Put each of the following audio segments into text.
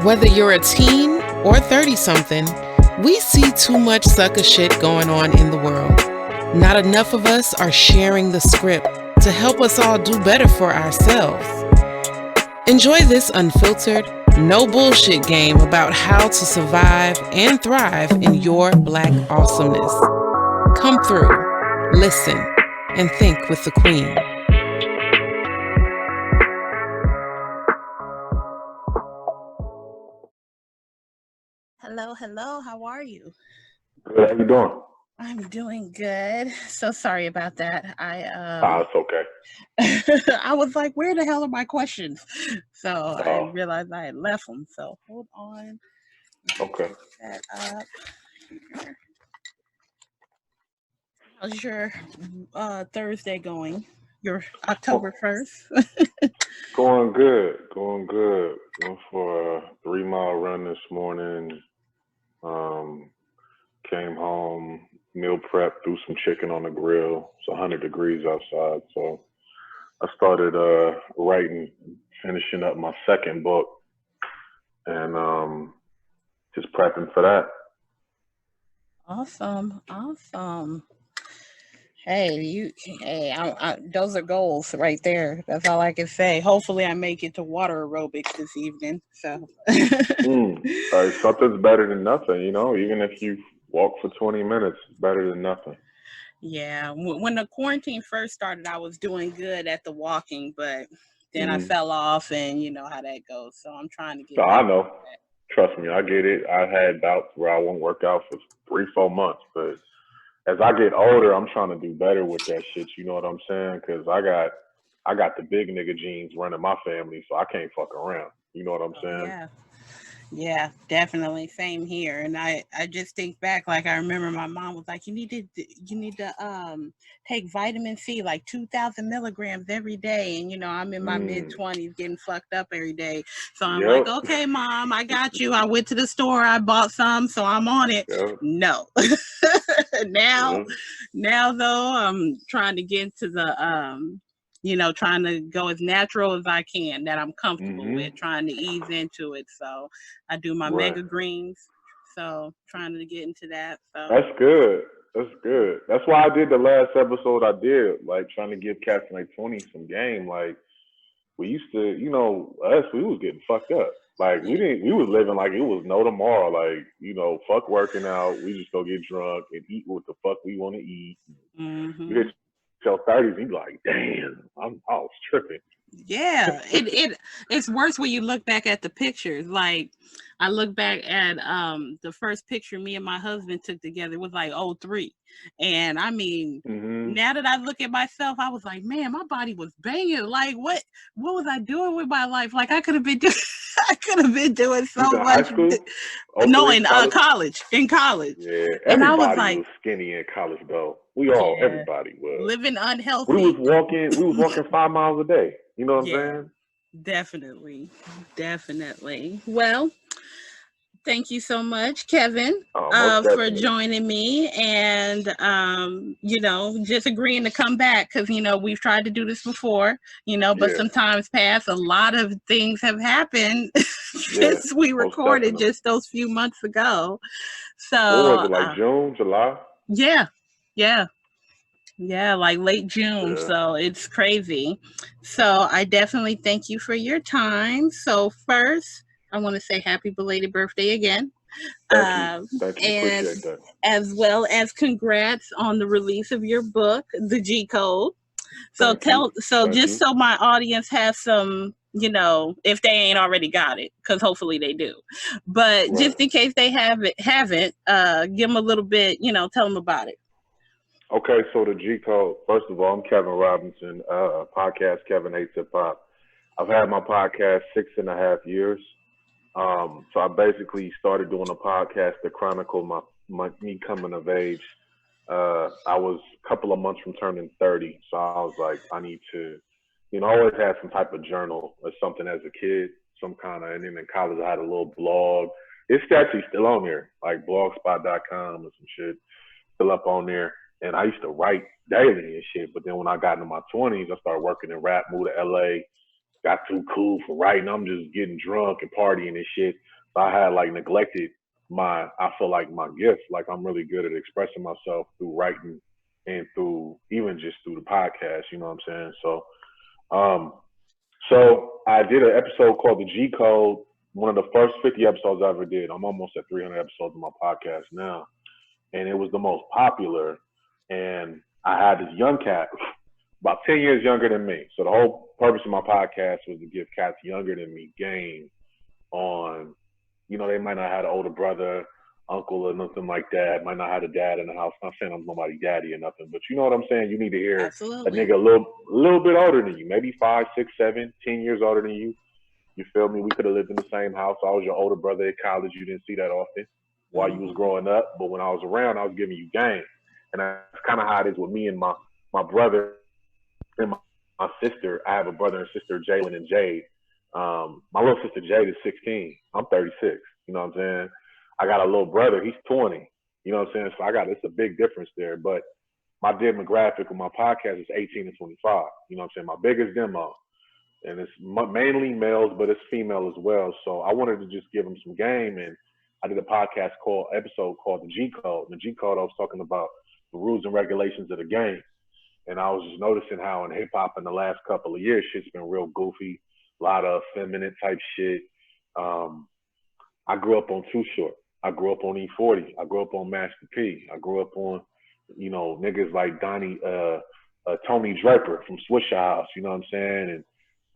Whether you're a teen or 30-something, we see too much sucker shit going on in the world. Not enough of us are sharing the script to help us all do better for ourselves. Enjoy this unfiltered, no bullshit game about how to survive and thrive in your Black awesomeness. Come through, listen, and think with the Queen. Hello, how are you? Good. How you doing? I'm doing good. So sorry about that. It's okay. I was like, where the hell are my questions? So I Oh, realized I had left them. So hold on. okay. Set that up here. How's your Thursday going? Your October Go- 1st? Going good. Going good. Went for a 3 mile run this morning. Um, Came home, meal prep, threw some chicken on the grill. It's 100 degrees outside, so I started writing, finishing up my second book, and just prepping for that. Awesome. Those are goals right there. That's all I can say. Hopefully, I make it to water aerobics this evening. So, Something's better than nothing, even if you walk for 20 minutes, it's better than nothing. yeah, when the quarantine first started, I was doing good at the walking, but then I hmm fell off, and you know how that goes. So I'm trying to So get I back. know. Trust me, I get it. I had bouts where I won't work out for 3, 4 months, but as I get older, I'm trying to do better with that shit. You know what I'm saying? Because I got the big nigga genes running my family, so I can't fuck around. You know what I'm Oh saying? yeah, yeah, definitely. Same here. And I just think back, like I remember my mom was like, you need to take vitamin C like 2,000 milligrams every day. And you know, I'm in my mid Mm. 20s getting fucked up every day. So I'm like, Yep. okay, mom, I got you. I went to the store, I bought some, so I'm on it. Yep. No. now Yep. now though, I'm trying to get into the trying to go as natural as I can that I'm comfortable with, Mhm. trying to ease into it. So I do my Right. mega greens. So trying to get into that. So That's good. That's good. That's why I did the last episode I did, like trying to give cats in like 20 some game. Like we used to, us, we was getting fucked up. Like yeah. we was living like it was no tomorrow. Like, fuck working out. We just go get drunk and eat what the fuck we want to eat. You hit hmm your 30s, you be like, damn, I was tripping. Yeah, it's worse when you look back at the pictures. Like I look back at the first picture me and my husband took together was like '03, and I mean hmm now that I look at myself, I was like, man, my body was banging. Like what was I doing with my life? Like I could have been doing I could have been doing You so said high much. school? No, 03, in college? college, Yeah, and I was everybody like, was skinny in college though. Everybody was. living We was unhealthy. walking 5 miles a day. You know what I'm Yeah, saying? definitely. Well, thank you so much, Kevin, Oh, most for definitely. joining me and just agreeing to come back because we've tried to do this before, but Yeah, sometimes past a lot of things have happened yeah, since we most recorded definitely. just those few months ago. What was So it, like June, July? yeah, yeah. Yeah, like late June. Yeah. So it's crazy. So I definitely thank you for your time. So first, I want to say happy belated birthday again. Thank you. Um, Thank you. and Appreciate that. as well as congrats on the release of your book, The G Code. So Thank you. Thank just you. so my audience has some, if they ain't already got it, because hopefully they do. But Right. just in case they haven't, give them a little bit, tell them about it. Okay, so the G code. First of all, I'm Kevin Robinson, podcast Kevin Hates Hip Hop. I've had my podcast 6.5 years. So I basically started doing a podcast to chronicle my me coming of age. I was a couple of months from turning 30, so I was like, I need to, I always had some type of journal or something as a kid, some kind of, and then in college I had a little blog. It's actually still on there, like blogspot.com or some shit, still up on there. And I used to write daily and shit, but then when I got into my 20s, I started working in rap, moved to LA, got too cool for writing. I'm just getting drunk and partying and shit. So I had like neglected I feel like my gift. Like I'm really good at expressing myself through writing and through even just through the podcast. You know what I'm saying? Um, so I did an episode called the G Code, one of the first 50 episodes I ever did. I'm almost at 300 episodes of my podcast now, and it was the most popular. And I had this young cat, about 10 years younger than me. So the whole purpose of my podcast was to give cats younger than me game on, they might not have an older brother, uncle, or nothing like that. Might not have a dad in the house. Not saying I'm nobody's daddy or nothing, but you know what I'm saying? You need to hear a Absolutely. nigga a little bit older than you, maybe 5, 6, 7, 10 years older than you. You feel me? We could have lived in the same house. I was your older brother at college. You didn't see that often while you was growing up. But when I was around, I was giving you game. And that's kind of how it is with me and my brother and my sister. I have a brother and sister, Jalen and Jade. My little sister Jade is 16. I'm 36. You know what I'm saying? I got a little brother. He's 20. You know what I'm saying? So it's a big difference there. But my demographic of my podcast is 18 to 25. You know what I'm saying? My biggest demo. And it's mainly males, but it's female as well. So I wanted to just give them some game. And I did a podcast episode called the G Code. And the G Code, I was talking about the rules and regulations of the game. And I was just noticing how in hip hop in the last couple of years, shit's been real goofy, a lot of feminine type shit. I grew up on Too Short. I grew up on E40. I grew up on Master P. I grew up on, niggas like Tony Draper from Swishahouse, you know what I'm saying? And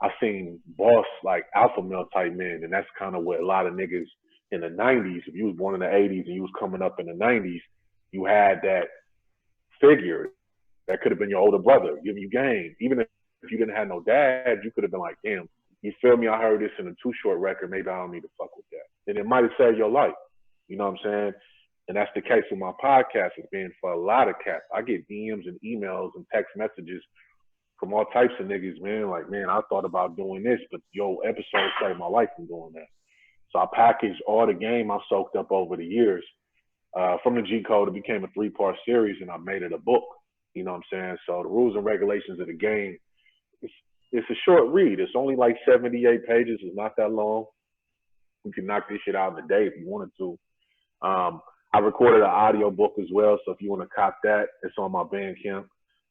I seen boss like alpha male type men, and that's kind of what a lot of niggas in the 90s, if you was born in the 80s and you was coming up in the 90s, you had that figure that could have been your older brother giving you game. Even if you didn't have no dad, you could have been like, damn, you feel me? I heard this in a Too Short record. Maybe I don't need to fuck with that. And it might have saved your life. You know what I'm saying? And that's the case with my podcast. It's been for a lot of cats. I get DMs and emails and text messages from all types of niggas, man. Like, man, I thought about doing this, but your episode saved my life from doing that. So I packaged all the game I soaked up over the years. From the G Code, it became a 3-part series, and I made it a book. You know what I'm saying? So the rules and regulations of the game, it's a short read. It's only like 78 pages. It's not that long. You can knock this shit out in a day if you wanted to. I recorded an audio book as well, so if you want to cop that, it's on my Bandcamp.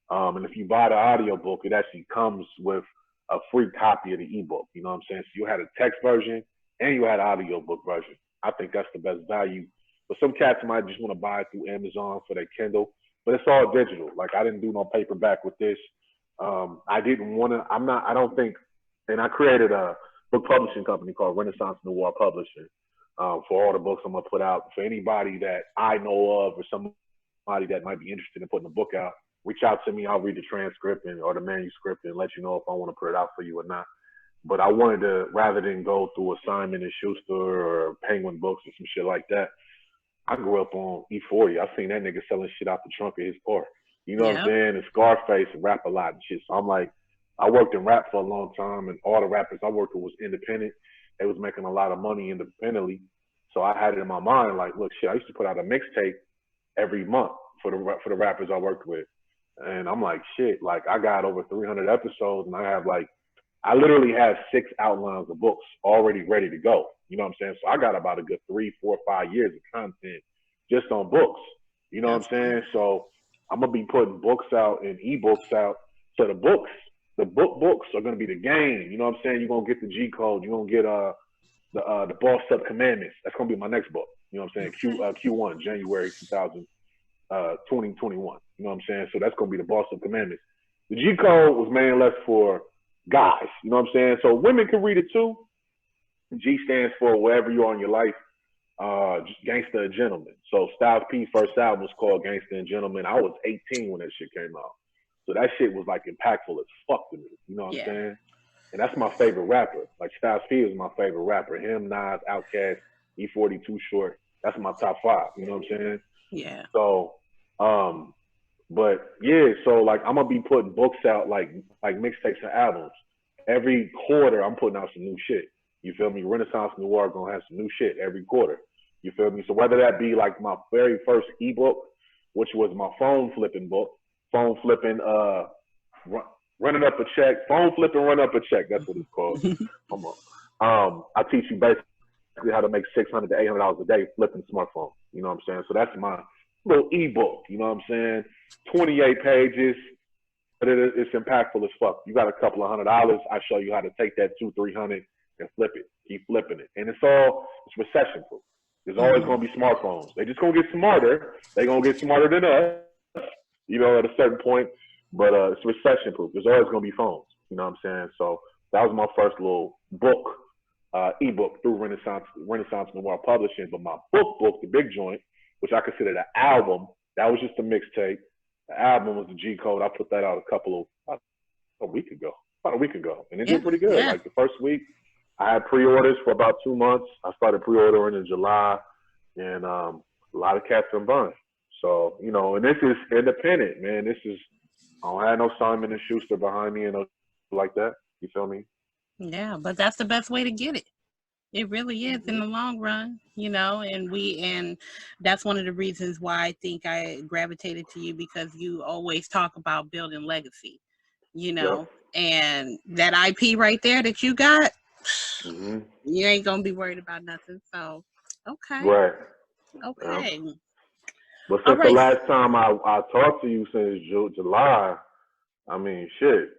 And if you buy the audio book, it actually comes with a free copy of the ebook. You know what I'm saying? So you had a text version and you had an audio book version. I think that's the best value. But some cats might just want to buy it through Amazon for their Kindle, but it's all digital. Like I didn't do no paperback with this. I didn't want to, I don't think, and I created a book publishing company called Renaissance Noir Publishing for all the books I'm going to put out. For anybody that I know of or somebody that might be interested in putting a book out, reach out to me. I'll read the transcript or the manuscript and let you know if I want to put it out for you or not. But I wanted to, rather than go through Simon & Schuster or Penguin Books or some shit like that, I grew up on E40. I seen that nigga selling shit out the trunk of his car. You know what I'm saying? And Scarface and Rap a Lot and shit. So I'm like, I worked in rap for a long time, and all the rappers I worked with was independent. They was making a lot of money independently. So I had it in my mind, like, look, shit, I used to put out a mixtape every month for the rappers I worked with. And I'm like, shit, like I got over 300 episodes, and I literally have 6 outlines of books already ready to go. You know what I'm saying? So I got about a good 3, 4, 5 years of content just on books. You know what I'm saying? So I'm gonna be putting books out and ebooks out. So the books are gonna be the game. You know what I'm saying? You're gonna get the G Code. You're gonna get the Boss Up Commandments. That's gonna be my next book. You know what I'm saying? Q1, January 2021. You know what I'm saying? So that's gonna be the Boss Up Commandments. The G Code was mainly left for guys. You know what I'm saying? So women can read it too. G stands for wherever you are in your life. Just Gangsta and Gentleman. So Styles P's first album was called Gangsta and Gentleman. I was 18 when that shit came out. So that shit was like impactful as fuck to me. You know what I'm saying? And that's my favorite rapper. Like Styles P is my favorite rapper. Him, Nas, Outkast, E40, Too Short. That's my top 5. You know what I'm saying? Yeah. So, but yeah, so like I'm gonna be putting books out like mixtapes and albums. Every quarter I'm putting out some new shit. You feel me? Renaissance Noir gonna have some new shit every quarter. You feel me? So whether that be like my very first ebook, which was my phone flipping book, running up a check, phone flipping, run up a check. That's what it's called. I teach you basically how to make $600 to $800 a day flipping smartphones. You know what I'm saying? So that's my little ebook. You know what I'm saying? 28 pages, but it's impactful as fuck. You got a couple of $100. I show you how to take that $200-300 and flip it. Keep flipping it, and it's recession proof. There's always going to be smartphones. They're just going to get smarter. They're going to get smarter than us, you know, at a certain point. But it's recession proof. There's always going to be phones. You know what I'm saying? So that was my first little book, ebook through Renaissance Noir Publishing. But my book, the big joint, which I consider the album, that was just a mixtape. The album was the G Code. I put that out about a week ago, and it did pretty good. Yeah. Like the first week, I had pre-orders for about 2 months. I started pre-ordering in July, and a lot of cats been buying. So, you know, and this is independent, man. I don't have no Simon & Schuster behind me and like that. You feel me? Yeah, but that's the best way to get it. It really is in the long run, you know, and that's one of the reasons why I think I gravitated to you, because you always talk about building legacy, you know, and that IP right there that you got, you ain't going to be worried about nothing. So, okay. Right. Okay. Yeah. But since the last time I talked to you, since July, I mean, shit,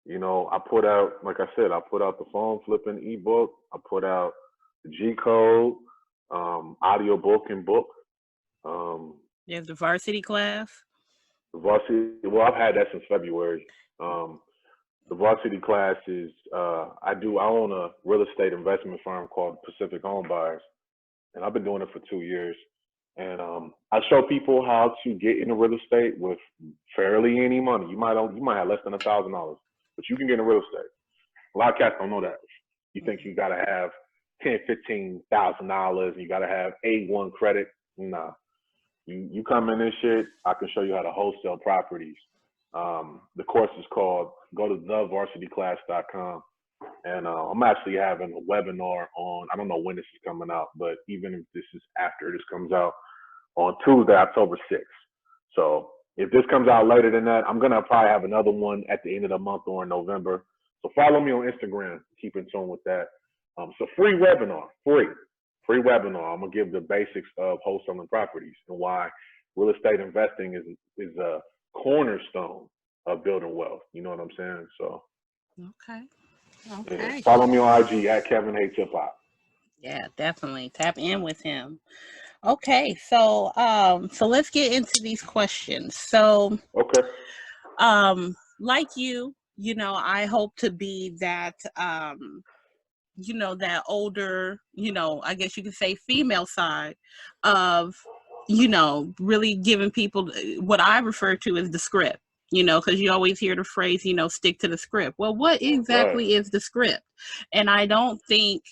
you know, I put out, like I said, I put out the phone flipping ebook. I put out the G Code, audio book and book. There's the varsity class. The varsity, well, I've had that since February. The varsity class is, I own a real estate investment firm called Pacific Home Buyers, and I've been doing it for 2 years. And I show people how to get into real estate with fairly any money. You might have less than $1,000, but you can get into real estate. A lot of cats don't know that. You think you gotta have $10,000-$15,000 and you gotta have A1 credit. Nah. You come in this shit, I can show you how to wholesale properties. The course is called, go to thevarsityclass.com. And I'm actually having a webinar on, I don't know when this is coming out, but even if this is after this comes out, on Tuesday, October 6th. So if this comes out later than that, I'm going to probably have another one at the end of the month or in November. So follow me on Instagram. Keep in tune with that. So free webinar, free webinar. I'm going to give the basics of wholesaling properties and why real estate investing is a cornerstone of building wealth. You know what I'm saying? So. Okay. Yeah. Follow me on IG at Kevin Hates Hip Hop. Yeah, definitely. Tap in with him. Okay, so let's get into these questions. So, like you know, I hope to be that, you know, that older, you know, I guess you could say female side of, you know, really giving people what I refer to as the script. You know, because you always hear the phrase, you know, stick to the script. Well, what exactly is the script? And I think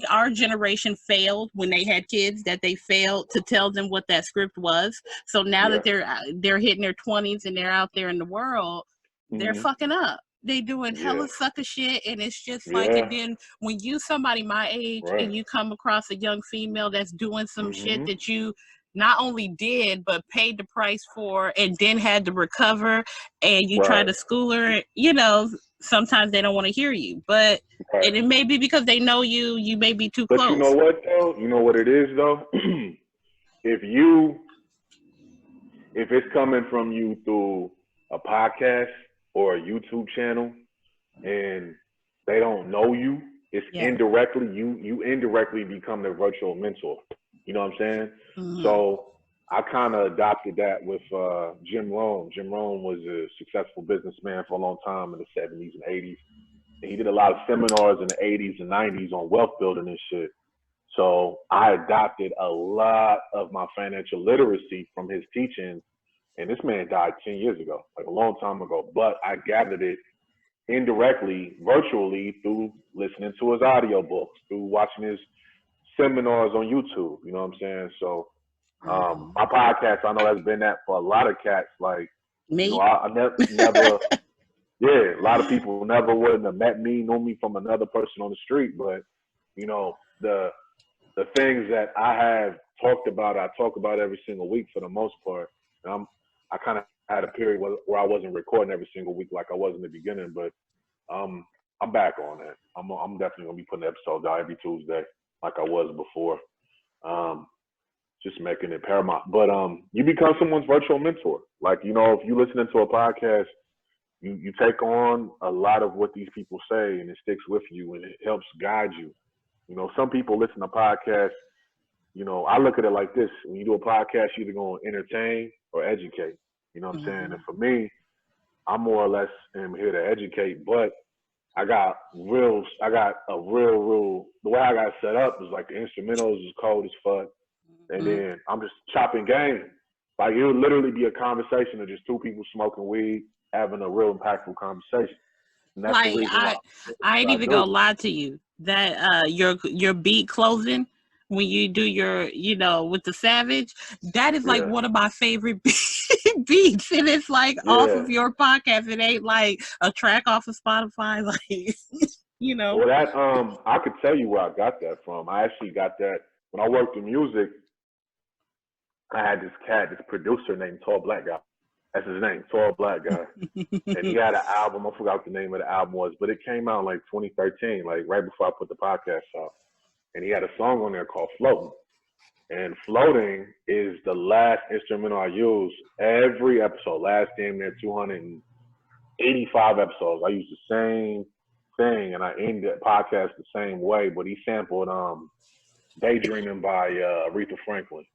our generation failed when they had kids, that they failed to tell them what that script was. So now that they're hitting their 20s and they're out there in the world, they're fucking up. They doing hella sucker shit, and it's just like, and then when you somebody my age and you come across a young female that's doing some shit that you not only did, but paid the price for and then had to recover, and you try to school her, you know, sometimes they don't want to hear you. But and it may be because they know you may be too close. But you know what, though? You know what it is, though? If it's coming from you through a podcast or a YouTube channel and they don't know you, it's indirectly, you indirectly become their virtual mentor. You know what I'm saying? So I kind of adopted that with Jim Rohn. Jim Rohn was a successful businessman for a long time in the 70s and 80s. And he did a lot of seminars in the 80s and 90s on wealth building and shit. So I adopted a lot of my financial literacy from his teachings. And this man died 10 years ago, like a long time ago. But I gathered it indirectly, virtually, through listening to his audiobooks, through watching his seminars on YouTube. You know what I'm saying? So my podcast, I know that's been that for a lot of cats. Like, me, you know, I never yeah, a lot of people never wouldn't have met me, knew me from another person on the street. But, you know, the things that I have talked about, I talk about every single week for the most part. And I kind of had a period where I wasn't recording every single week like I was in the beginning, but I'm back on that. I'm definitely gonna be putting episodes out every Tuesday like I was before. Just making it paramount. But you become someone's virtual mentor. Like, you know, if you listening to a podcast, you take on a lot of what these people say and it sticks with you and it helps guide you. You know, some people listen to podcasts, you know, I look at it like this. When you do a podcast, you're either going to entertain or educate. You know what I'm saying? And for me, I'm more or less am here to educate, but I got a real, the way I got it set up is like the instrumentals is cold as fuck. And then I'm just chopping game. Like, it'll literally be a conversation of just two people smoking weed, having a real impactful conversation. And that's Like, the reason I ain't even gonna lie to you. That your beat closing when you do your, you know, with the Savage, that is like one of my favorite beats. And it's like off of your podcast. It ain't like a track off of Spotify, like, you know. Well, that I could tell you where I got that from. I actually got that when I worked in music. I had this producer named Tall Black Guy. That's his name, Tall Black Guy. And he had an album. I forgot what the name of the album was, but it came out in like 2013, like right before I put the podcast out. And he had a song on there called Floating. And Floating is the last instrumental I use every episode. Last damn near 285 episodes. I use the same thing, and I end the podcast the same way. But he sampled Daydreaming by Aretha Franklin.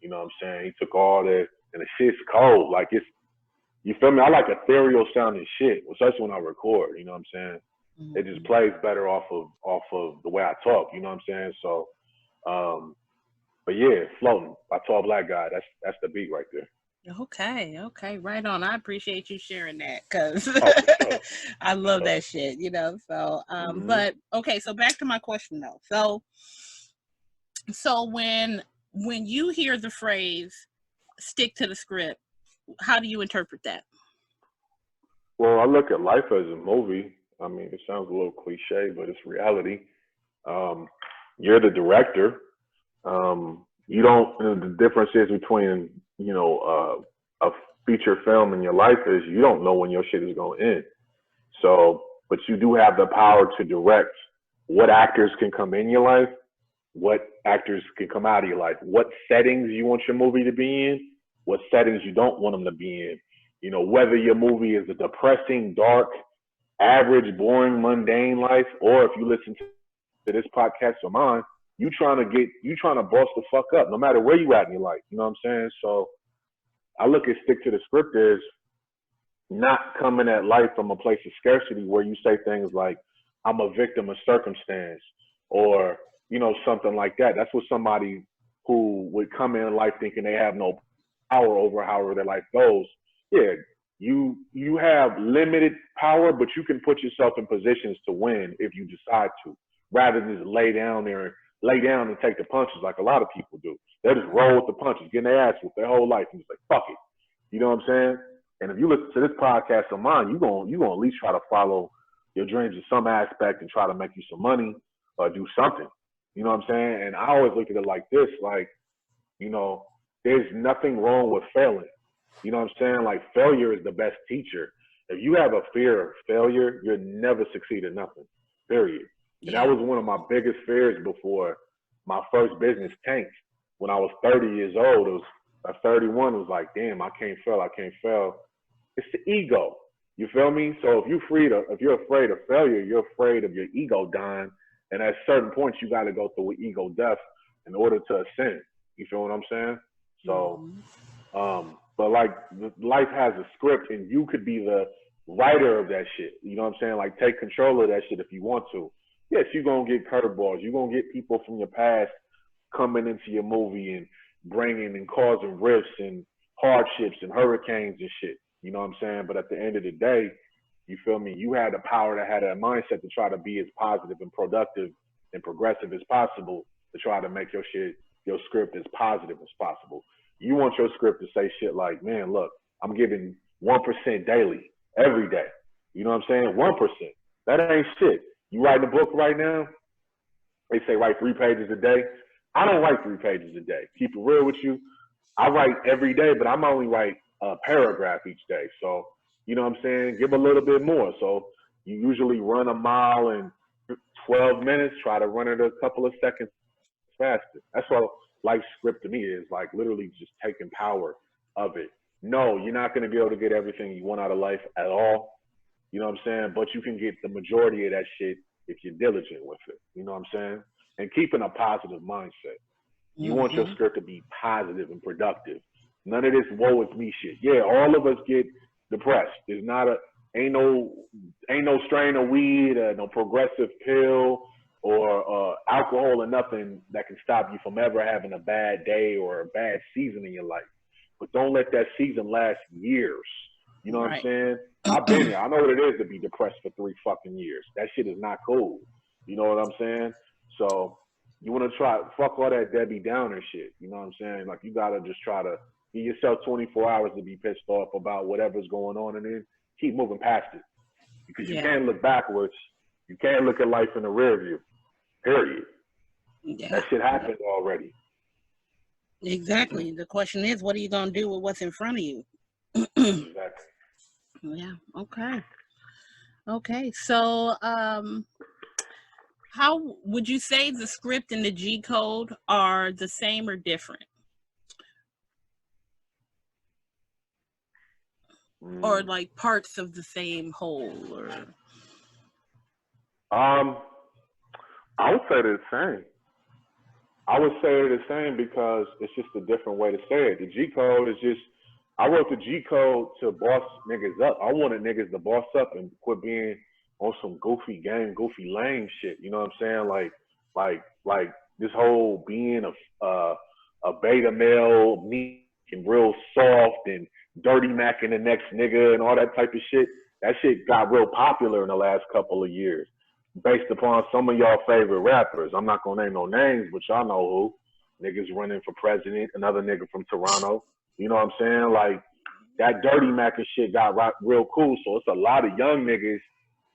You know what I'm saying? He took all that, and the shit's cold. Like, it's, you feel me? I like ethereal sounding shit, especially when I record. You know what I'm saying? It just plays better off of the way I talk. You know what I'm saying? So, but yeah, Floating by Tall Black Guy. That's the beat right there. Okay, right on. I appreciate you sharing that because I love that shit. You know, so but okay. So back to my question though. So when you hear the phrase "stick to the script," how do you interpret that? Well, I look at life as a movie. I mean, it sounds a little cliche, but it's reality. You're the director. You don't. The difference is between, you know, a feature film and your life is you don't know when your shit is going to end. So, but you do have the power to direct what actors can come in your life, what actors can come out of your life, what settings you want your movie to be in, what settings you don't want them to be in. You know, whether your movie is a depressing, dark, average, boring, mundane life, or if you listen to this podcast of mine, you trying to boss the fuck up, no matter where you at in your life. You know what I'm saying? So I look at stick to the script as not coming at life from a place of scarcity where you say things like, I'm a victim of circumstance, or, you know, something like that. That's what somebody who would come in life thinking they have no power over however their life goes. Yeah, you have limited power, but you can put yourself in positions to win if you decide to, rather than just lay down and take the punches like a lot of people do. They just roll with the punches, getting their ass whooped their whole life, and just like, fuck it. You know what I'm saying? And if you listen to this podcast of mine, you're gonna at least try to follow your dreams in some aspect and try to make you some money or do something. You know what I'm saying? And I always look at it like this, like, you know, there's nothing wrong with failing. You know what I'm saying? Like, failure is the best teacher. If you have a fear of failure, you'll never succeed at nothing, period. And that was one of my biggest fears before my first business tanked. When I was 30 years old, it was at 31, it was like, damn, I can't fail. It's the ego. You feel me? So if you're afraid of failure, you're afraid of your ego dying. And at certain points, you got to go through an ego death in order to ascend. You feel what I'm saying? So, but like, life has a script, and you could be the writer of that shit. You know what I'm saying? Like, take control of that shit if you want to. Yes, you're going to get curveballs. You're going to get people from your past coming into your movie and bringing and causing rifts and hardships and hurricanes and shit. You know what I'm saying? But at the end of the day, you feel me? You had the power to have that mindset to try to be as positive and productive and progressive as possible to try to make your script as positive as possible. You want your script to say shit like, man, look, I'm giving 1% daily, every day. You know what I'm saying? 1%. That ain't shit. You writing a book right now? They say write 3 pages a day. I don't write 3 pages a day. Keep it real with you. I write every day, but I'm only write a paragraph each day. So, you know what I'm saying? Give a little bit more. So you usually run a mile in 12 minutes, try to run it a couple of seconds faster. That's all life script to me is, like literally just taking power of it. No, you're not going to be able to get everything you want out of life at all. You know what I'm saying? But you can get the majority of that shit if you're diligent with it. You know what I'm saying? And keeping a positive mindset. You want your script to be positive and productive. None of this woe is me shit. Yeah, all of us get depressed. There's not a ain't no strain of weed, no progressive pill or alcohol or nothing that can stop you from ever having a bad day or a bad season in your life. But don't let that season last years. You know what I'm saying? I've been there. I know what it is to be depressed for 3 fucking years. That shit is not cool. You know what I'm saying? So you want to try, fuck all that Debbie Downer shit. You know what I'm saying? Like, you got to just try to give yourself 24 hours to be pissed off about whatever's going on and then keep moving past it. Because you can't look backwards. You can't look at life in the rear view. Period. Yeah. That shit happened already. Exactly. The question is, what are you going to do with what's in front of you? Exactly. Yeah. Okay. Okay. So, how would you say the script and the G code are the same or different? Or like parts of the same whole? Or I would say they're the same. I would say they're the same because it's just a different way to say it. The G code is just, I wrote the G code to boss niggas up. I wanted niggas to boss up and quit being on some goofy game, goofy lame shit. You know what I'm saying? Like this whole being a beta male, meek and real soft and dirty macking the next nigga and all that type of shit. That shit got real popular in the last couple of years based upon some of y'all favorite rappers. I'm not gonna name no names, but y'all know who. Niggas running for president, another nigga from Toronto. You know what I'm saying? Like, that dirty macking shit got real cool. So it's a lot of young niggas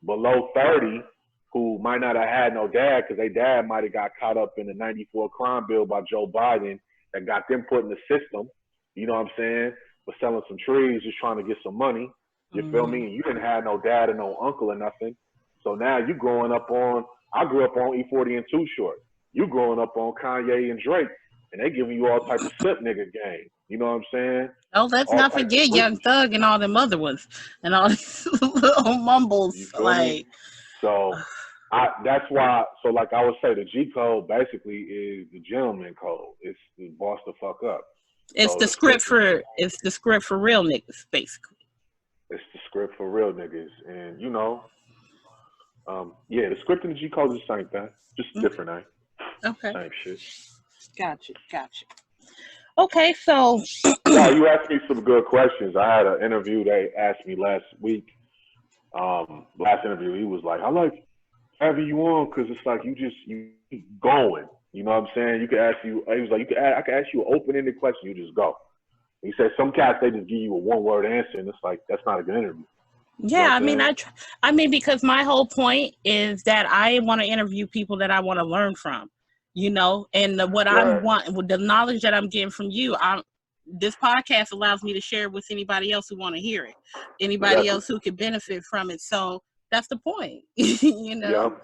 below 30 who might not have had no dad because their dad might have got caught up in the 94 crime bill by Joe Biden that got them put in the system. You know what I'm saying? For selling some trees, just trying to get some money. You feel me? You didn't have no dad or no uncle or nothing. So now you growing up on, I grew up on E40 and Too Short. You growing up on Kanye and Drake. And they giving you all type of slip nigga game. You know what I'm saying? Oh, let's not forget Young Thug and all them other ones. And all these little mumbles. Like, so that's why, so like I would say the G code basically is the gentleman code. It's the boss the fuck up. It's so the script for real niggas, basically. It's the script for real niggas. And you know, the script and the G code is the same thing. Just different, eh? Okay. Same shit. Gotcha. Okay, so yeah, you asked me some good questions. I had an interview they asked me last week. Last interview, he was like, "I like having you on because it's like you keep going." You know what I'm saying? You can ask you. He was like, I can ask you an open-ended question. You just go. He said some cats they just give you a one-word answer, and it's like that's not a good interview. Yeah, you know I mean, because my whole point is that I want to interview people that I want to learn from. You know, and I want, with the knowledge that I'm getting from you, this podcast allows me to share with anybody else who want to hear it, anybody else who could benefit from it. So that's the point, you know.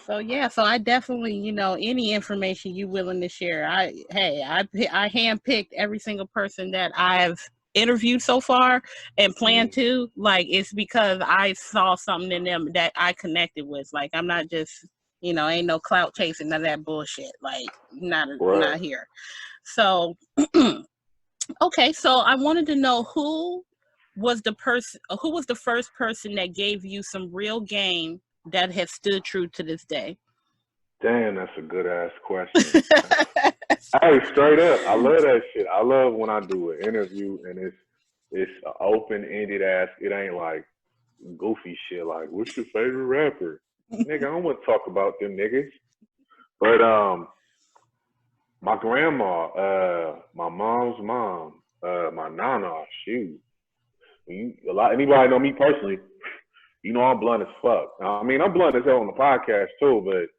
Yep. So I definitely, you know, any information you willing to share. I handpicked every single person that I've interviewed so far and plan to. Like, it's because I saw something in them that I connected with. Like, I'm not just, you know, ain't no clout chasing, none of that bullshit. Like, not here. So, okay. So I wanted to know who was the first person that gave you some real game that has stood true to this day? Damn, that's a good ass question. Hey, straight up, I love that shit. I love when I do an interview and it's an open-ended ass. It ain't like goofy shit like, "What's your favorite rapper?" Nigga, I don't want to talk about them niggas. But my grandma, my mom's mom, my nana, shoot. Anybody know me personally, you know I'm blunt as fuck. I mean, I'm blunt as hell on the podcast too, but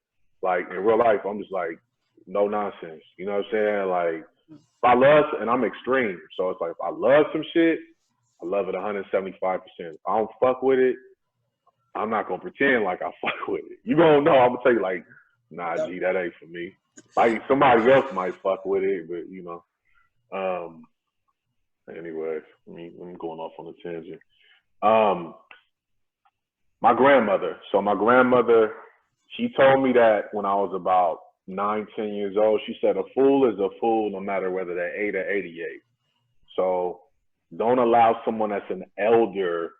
like in real life, I'm just like no nonsense. You know what I'm saying? if I love, and I'm extreme, so it's like if I love some shit, I love it 175%. If I don't fuck with it, I'm not gonna pretend like I fuck with it. You gonna know. I'm gonna tell you like, nah, G, that ain't for me. Like somebody else might fuck with it, but you know. Anyways, I'm going off on a tangent. My grandmother. So my grandmother, she told me that when I was about 9, 10 years old. She said a fool is a fool no matter whether they're 8 or 88. So don't allow someone that's an elder,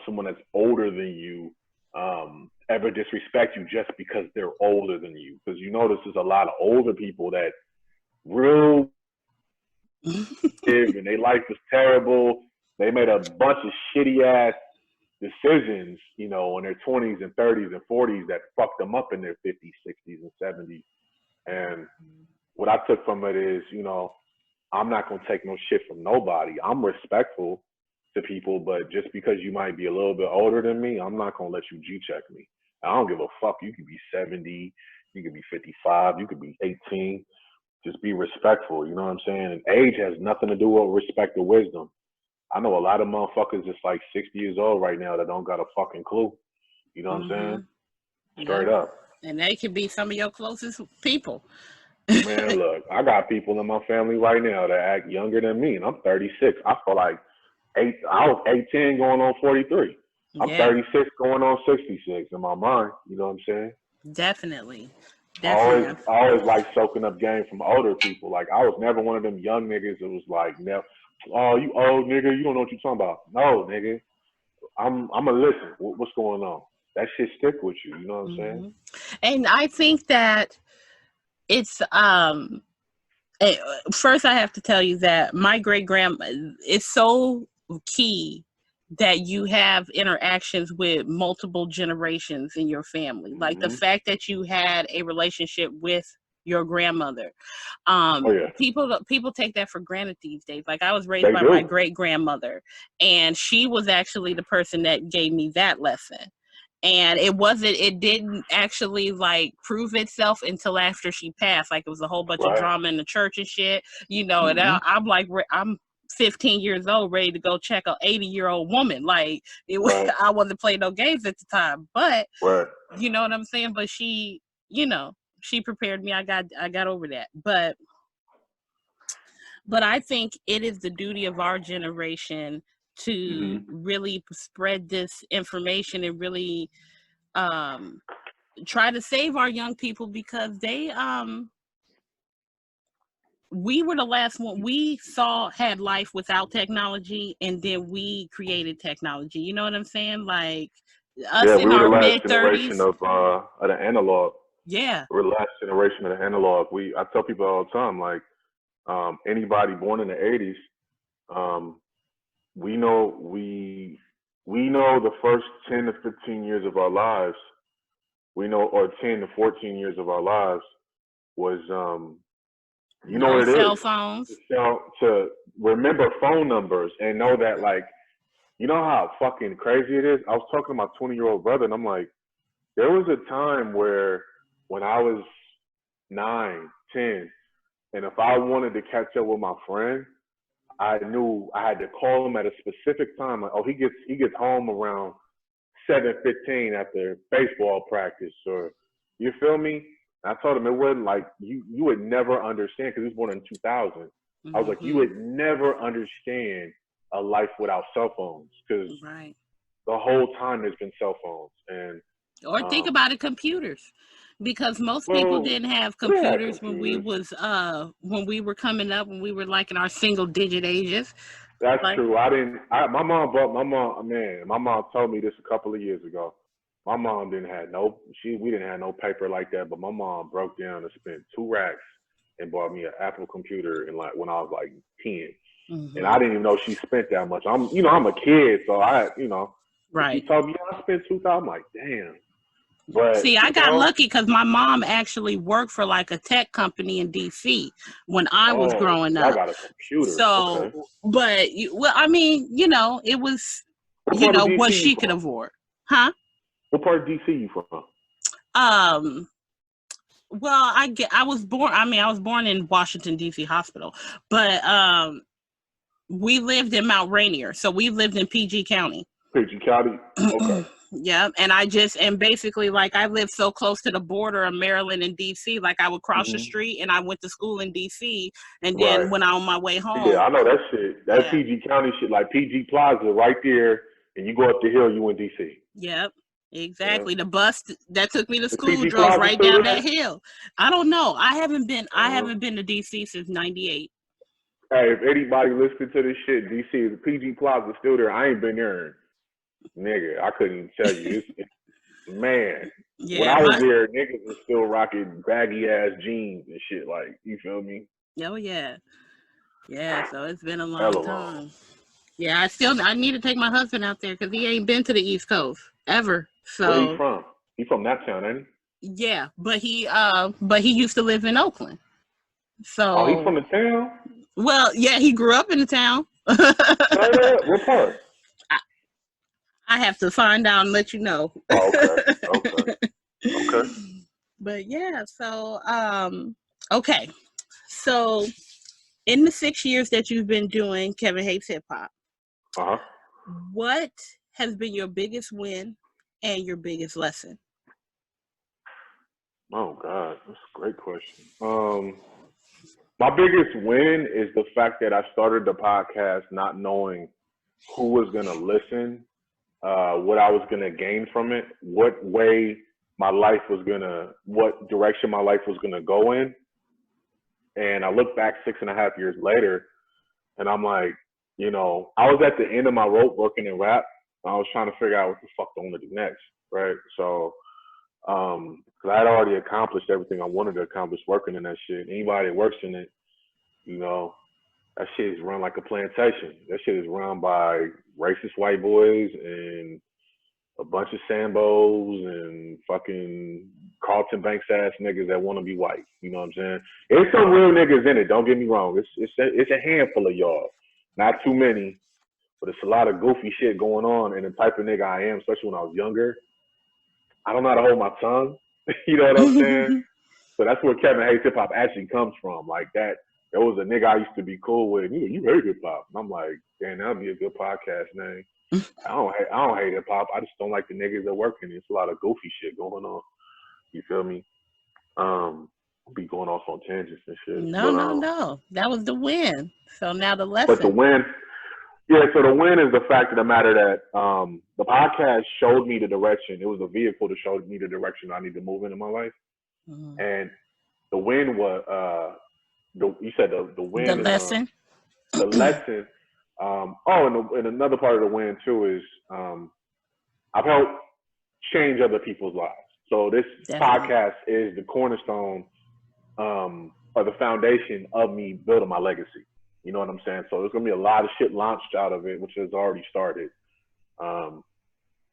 someone that's older than you, ever disrespect you just because they're older than you. Because you notice there's a lot of older people that real and their life was terrible. They made a bunch of shitty ass decisions, you know, in their 20s and 30s and 40s that fucked them up in their 50s, 60s, and 70s. And what I took from it is, you know, I'm not going to take no shit from nobody. I'm respectful to people, but just because you might be a little bit older than me, I'm not going to let you G-check me. I don't give a fuck. You could be 70, you could be 55, you could be 18. Just be respectful, you know what I'm saying? And age has nothing to do with respect or wisdom. I know a lot of motherfuckers that's like 60 years old right now that don't got a fucking clue. You know what I'm saying? Straight up. And they could be some of your closest people. Man, look, I got people in my family right now that act younger than me, and I'm 36. I feel like I was 18 going on 43. I'm 36 going on 66 in my mind. You know what I'm saying? Definitely. I always like soaking up game from older people. Like I was never one of them young niggas that was like, oh, you old nigga, you don't know what you're talking about. No, nigga, I'm gonna listen. What's going on? That shit stick with you. You know what I'm saying? And I think that it's first I have to tell you that my great grandma is so key that you have interactions with multiple generations in your family. Like the fact that you had a relationship with your grandmother. People take that for granted these days. Like I was raised by my great grandmother, and she was actually the person that gave me that lesson. And it didn't actually like prove itself until after she passed. Like it was a whole bunch of drama in the church and shit, you know. And I'm 15 years old, ready to go check an 80-year-old woman. Like it was, I wasn't playing no games at the time, but you know what I'm saying. But she, you know, she prepared me. I got over that. But I think it is the duty of our generation to really spread this information and really try to save our young people, because they we were the last one we had life without technology, and then we created technology. You know what I'm saying? Like us in our mid-30s of the analog. Yeah, we're the last generation of the analog. I tell people all the time, like anybody born in the 80s, we know the first 10 to 15 years of our lives, or 10 to 14 years of our lives was you know what it cell is? Phones. To remember phone numbers and know that, like, you know how fucking crazy it is? I was talking to my 20-year-old brother, and I'm like, there was a time where when I was 9, 10, and if I wanted to catch up with my friend, I knew I had to call him at a specific time. Like, oh, he gets home around 7:15 after baseball practice, or you feel me? I told him it wasn't like you would never understand, because he was born in 2000. I was like, you would never understand a life without cell phones, because the whole time there's been cell phones. Or think about it, computers, because most people didn't have computers when we were coming up, when we were like in our single digit ages. That's true. My mom told me this a couple of years ago. My mom we didn't have no paper like that, but my mom broke down and spent 2 racks and bought me an Apple computer when I was like 10. And I didn't even know she spent that much. I'm a kid, so she told me I spent $2,000. I'm like, damn. But see, I got lucky because my mom actually worked for like a tech company in DC when I was growing up. I got a computer. So, but I mean, it was, what she could afford, huh? What part of DC you from? Well, I was born. I mean, I was born in Washington D.C. hospital, but we lived in Mount Rainier, so we lived in PG County. PG County. Okay. Yeah, and basically, like, I lived so close to the border of Maryland and DC, like I would cross the street and I went to school in DC, and then Right. when I on my way Yeah, home. I know that shit. That Yeah. PG County shit, like PG Plaza, right there, and you go up the hill, you in DC. Yep, exactly. The bus that took me to The school PG drove Plaza right still down there? that hill. I don't know. I haven't been to DC since '98. Hey, if anybody listening to this shit, DC, the PG Plaza still there. I ain't been there, nigga. I couldn't even tell you. Man, when Yeah, I was there, niggas was still rocking baggy ass jeans and shit. Like, you feel me? oh yeah, yeah. So it's been a Hella long long. time. Yeah, I need to take my husband out there because he ain't been to the East Coast ever. So Where he from? He from that town, ain't he? yeah, but he used to live in Oakland. So Oh, he from the town? well, yeah, he grew up in the town. What part? I have to find out and let you know. Oh, okay. But yeah, so okay. So in the 6 years that you've been doing Kevin Hates Hip Hop, what has been your biggest win and your biggest lesson? Oh God, that's a great question. My biggest win is the fact that I started the podcast not knowing who was gonna listen, what I was gonna gain from it, what direction my life was gonna go in. And I look back 6.5 years later, and I'm like, I was at the end of my rope working in rap. I was trying to figure out what the fuck I want to do next, right? So, because I had already accomplished everything I wanted to accomplish working in that shit. Anybody that works in it, that shit is run like a plantation. That shit is run by racist white boys and a bunch of Sambos and fucking Carlton Banks ass niggas that want to be white. You know what I'm saying? There's some real niggas in it. Don't get me wrong. It's a handful of y'all, not too many, but it's a lot of goofy shit going on. And the type of nigga I am, especially when I was younger, I don't know how to hold my tongue. You know what I'm saying? So that's where Kevin Hates Hip Hop actually comes from. Like that, there was a nigga I used to be cool with. You hate hip hop. And I'm like, damn, that'd be a good podcast name. I don't hate hip hop. I just don't like the niggas that work in it. It's a lot of goofy shit going on. You feel me? Be going off on tangents and shit. No. That was the win. So now the lesson. But the win, so the win is the fact of the matter that the podcast showed me the direction. It was a vehicle to show me the direction I need to move in my life. Mm-hmm. And the win was you said the win. The lesson. The lesson. And another part of the win too is I've helped change other people's lives. So this podcast is the cornerstone or the foundation of me building my legacy. You know what I'm saying? So there's gonna be a lot of shit launched out of it, which has already started.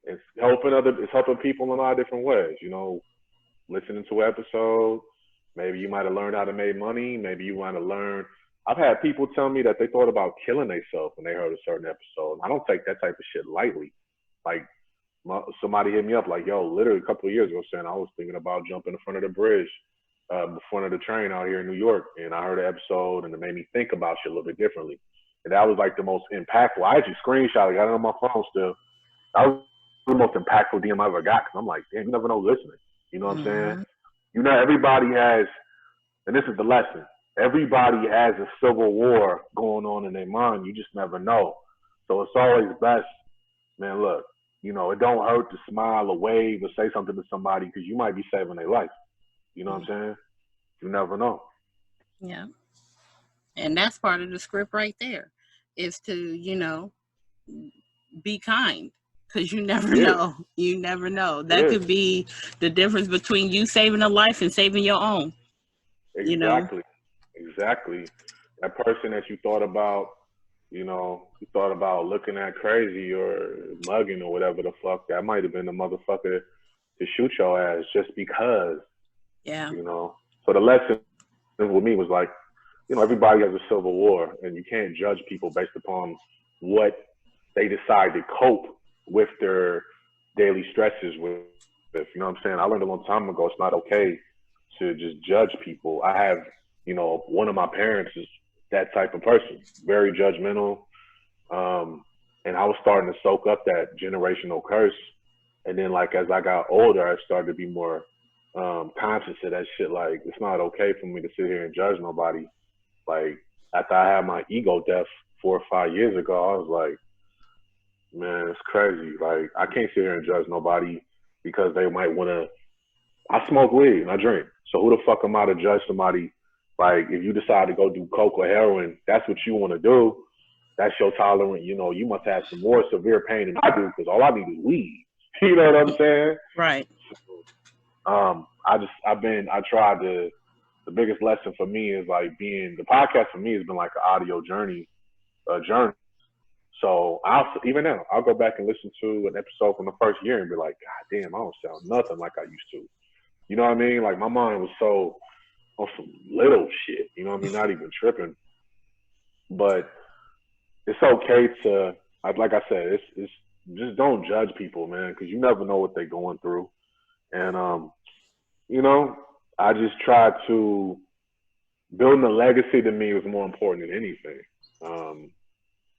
It's helping people in a lot of different ways. Listening to an episode, maybe you might have learned how to make money. Maybe you want to learn. I've had people tell me that they thought about killing themselves when they heard a certain episode. I don't take that type of shit lightly. Like somebody hit me up like, yo, literally a couple of years ago saying I was thinking about jumping in front of the bridge, in front of the train out here in New York. And I heard an episode and it made me think about shit a little bit differently. And that was like the most impactful. I actually screenshot it, got it on my phone still. That was the most impactful DM I ever got. Cause I'm like, damn, you never know listening. You know what I'm saying? Everybody has, and this is the lesson, everybody has a civil war going on in their mind. You just never know. So it's always best, man, look, it don't hurt to smile or wave or say something to somebody because you might be saving their life. You know what I'm saying? You never know. Yeah. And that's part of the script right there is to, be kind. Because you never know. You never know. That could be the difference between you saving a life and saving your own. Exactly. Exactly. That person that you thought about, looking at crazy or mugging or whatever the fuck, that might have been the motherfucker to shoot your ass just because. Yeah. So the lesson with me was like, everybody has a civil war and you can't judge people based upon what they decide to cope with their daily stresses with. You know what I'm saying? I learned a long time ago, it's not okay to just judge people. I have, you know, one of my parents is that type of person, very judgmental. And I was starting to soak up that generational curse. And then, like, as I got older, I started to be more conscious of that shit. Like, it's not okay for me to sit here and judge nobody. Like, after I had my ego death 4 or 5 years ago, I was like, man, it's crazy. Like, I can't sit here and judge nobody because they might want to. I smoke weed and I drink. So who the fuck am I to judge somebody? Like, if you decide to go do coke or heroin, that's what you want to do. That's your tolerance. You know, you must have some more severe pain than I do because all I need is weed. You know what I'm saying? Right. I tried to, the biggest lesson for me is like the podcast for me has been like an audio journey. So even now, I'll go back and listen to an episode from the first year and be like, God damn, I don't sound nothing like I used to. You know what I mean? Like, my mind was so on some little shit, you know what I mean? Not even tripping. But it's okay to, like I said, it's just don't judge people, man, because you never know what they're going through. And, you know, I just try to, building a legacy to me was more important than anything.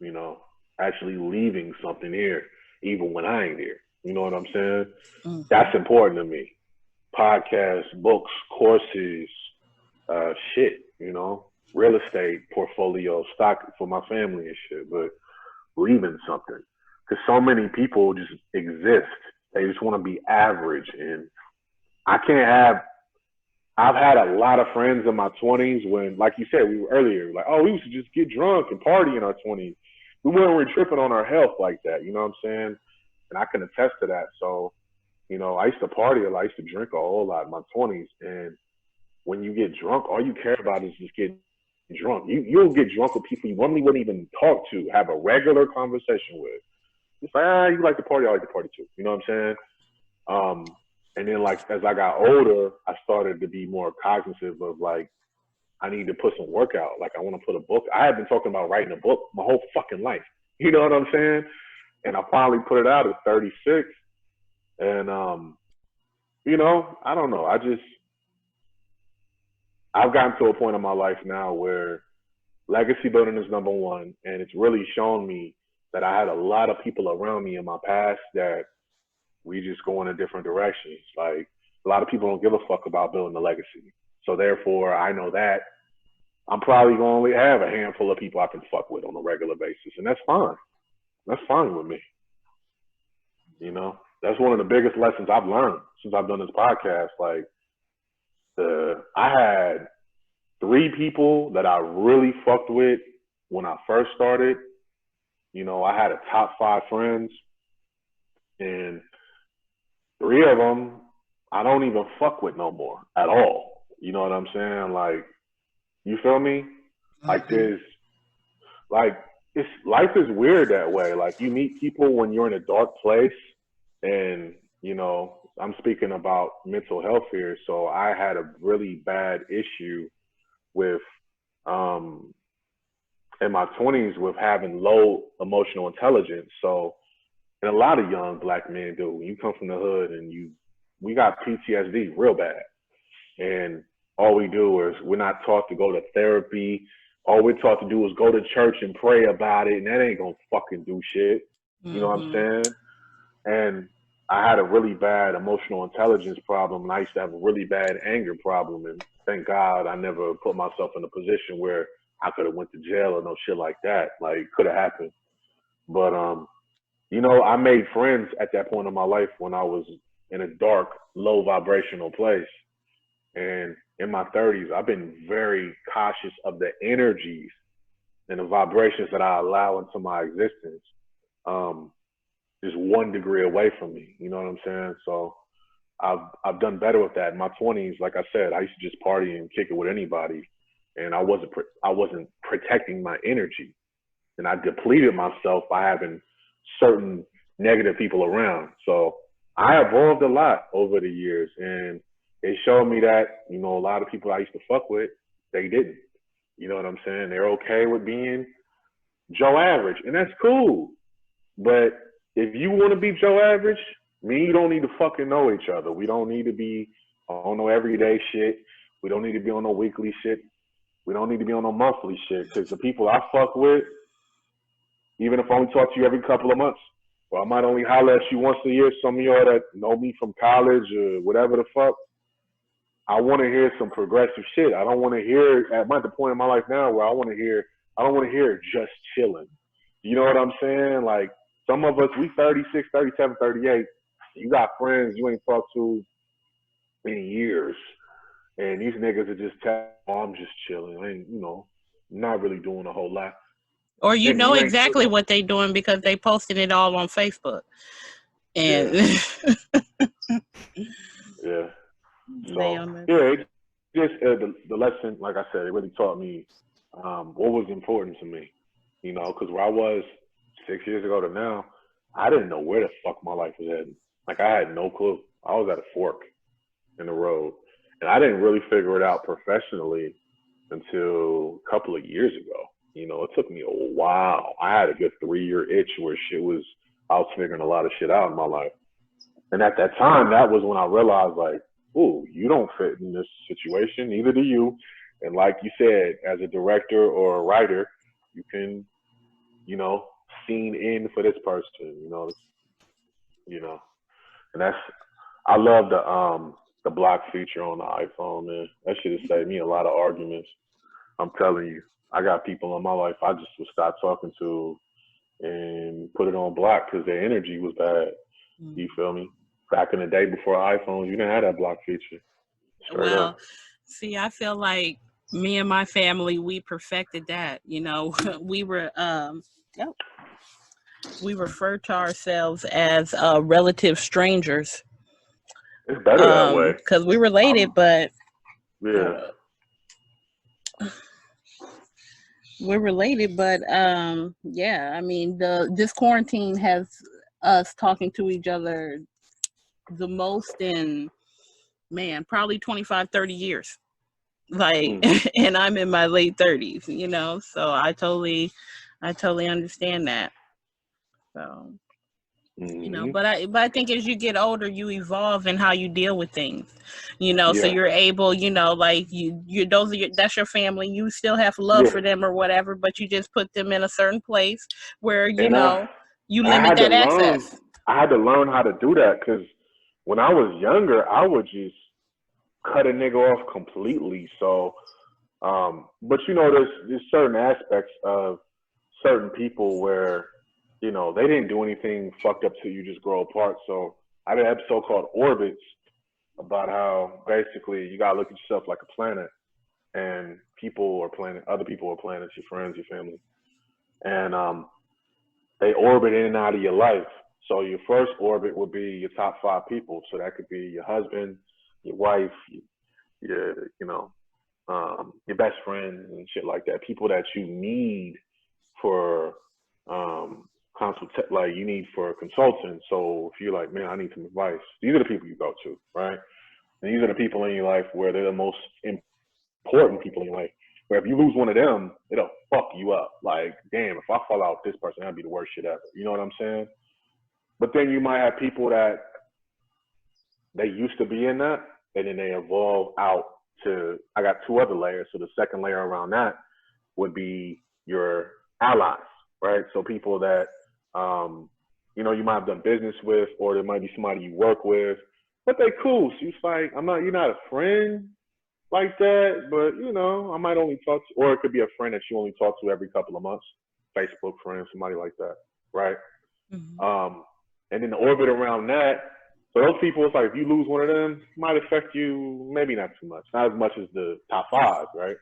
You know, actually leaving something here, even when I ain't here. You know what I'm saying? Mm-hmm. That's important to me. Podcasts, books, courses, shit, you know, real estate portfolio, stock for my family and shit, but leaving something. Because so many people just exist. They just want to be average. And I've had a lot of friends in my 20s when, like you said, we were earlier, like, oh, we used to just get drunk and party in our 20s. We weren't really tripping on our health like that, you know what I'm saying? And I can attest to that. So, you know, I used to party a lot. I used to drink a whole lot in my 20s. And when you get drunk, all you care about is just getting drunk. You'll get drunk with people you normally wouldn't even talk to, have a regular conversation with. It's like, you like to party, I like to party too. You know what I'm saying? And then, like, as I got older, I started to be more cognizant of, like, I need to put some work out. Like, I want to put a book. I had been talking about writing a book my whole fucking life. You know what I'm saying? And I finally put it out at 36. And, you know, I don't know. I've gotten to a point in my life now where legacy building is number one. And it's really shown me that I had a lot of people around me in my past that we just go in a different directions. Like, a lot of people don't give a fuck about building a legacy. So therefore, I know that I'm probably going to only have a handful of people I can fuck with on a regular basis. And that's fine. That's fine with me. You know, that's one of the biggest lessons I've learned since I've done this podcast. Like, I had 3 people that I really fucked with when I first started. You know, I had a top 5 friends, and 3 of them I don't even fuck with no more at all. You know what I'm saying? Like, you feel me? Like, life is weird that way. Like, you meet people when you're in a dark place, and, you know, I'm speaking about mental health here. So I had a really bad issue with, in my 20s, with having low emotional intelligence. So, and a lot of young black men do. When you come from the hood and we got PTSD real bad. And all we do is we're not taught to go to therapy. All we're taught to do is go to church and pray about it. And that ain't gonna fucking do shit. You know what I'm saying? And I had a really bad emotional intelligence problem. And I used to have a really bad anger problem. And thank God I never put myself in a position where I could have went to jail or no shit like that. Like, could have happened. But, you know, I made friends at that point in my life when I was in a dark, low vibrational place. And in my 30s, I've been very cautious of the energies and the vibrations that I allow into my existence. Just 1 degree away from me, you know what I'm saying? So I've done better with that. In my 20s, like I said, I used to just party and kick it with anybody, and I wasn't protecting my energy, and I depleted myself by having certain negative people around. So I evolved a lot over the years, and it showed me that, you know, a lot of people I used to fuck with, they didn't. You know what I'm saying? They're okay with being Joe Average, and that's cool. But if you want to be Joe Average, me and you don't need to fucking know each other. We don't need to be on no everyday shit. We don't need to be on no weekly shit. We don't need to be on no monthly shit. Because the people I fuck with, even if I only talk to you every couple of months, or I might only holler at you once a year, some of y'all that know me from college or whatever the fuck, I want to hear some progressive shit. I don't want to hear, I'm at the point in my life now where I don't want to hear just chilling. You know what I'm saying? Like, some of us, we 36, 37, 38. You got friends you ain't talked to in years. And these niggas are just telling, oh, I'm just chilling. I ain't, not really doing a whole lot. Or you know exactly what they doing because they posting it all on Facebook. And yeah. So, it just the lesson, like I said, it really taught me what was important to me. Because where I was 6 years ago to now, I didn't know where the fuck my life was heading. Like, I had no clue. I was at a fork in the road. And I didn't really figure it out professionally until a couple of years ago. It took me a while. I had a good 3-year itch where I was figuring a lot of shit out in my life. And at that time, that was when I realized, like, ooh, you don't fit in this situation, neither do you. And like you said, as a director or a writer, you can, scene in for this person, and I love the block feature on the iPhone, man. That should have saved me a lot of arguments. I'm telling you, I got people in my life I just would stop talking to and put it on block because their energy was bad. You feel me? Back in the day before iPhones, you didn't have that block feature. Straight up. See, I feel like me and my family, we perfected that. We refer to ourselves as relative strangers. It's better that way. Because we're related, but we're related, but I mean, this quarantine has us talking to each other the most in, man, probably 25, 30 years. Like, and I'm in my late 30s, so I totally understand that. So, but I think as you get older, you evolve in how you deal with things, so you're able, like that's your family. You still have love for them or whatever, but you just put them in a certain place where, you limit that access. I had to learn how to do that because when I was younger, I would just cut a nigga off completely. So, but there's certain aspects of certain people where, they didn't do anything fucked up till you just grow apart. So I did an episode called Orbits about how basically you gotta look at yourself like a planet, and people are planet, other people are planets, your friends, your family, and they orbit in and out of your life. So your first orbit would be your top 5 people. So that could be your husband, your wife, your best friend and shit like that. People that you need for you need for a consultant. So if you're like, man, I need some advice, these are the people you go to, right? And these are the people in your life where they're the most important people in your life. Where if you lose one of them, it'll fuck you up. Like, damn, if I fall out with this person, that'd be the worst shit ever. You know what I'm saying? But then you might have people that they used to be in that, and then they evolve out to, I got 2 other layers. So the second layer around that would be your allies, right? So people that, you might have done business with, or there might be somebody you work with, but they cool. So it's like, you're not a friend like that, but I might only talk to, or it could be a friend that you only talk to every couple of months, Facebook friend, somebody like that, right? Mm-hmm. And then the orbit around that, so those people, it's like if you lose one of them, it might affect you, maybe not too much, not as much as the top 5, right?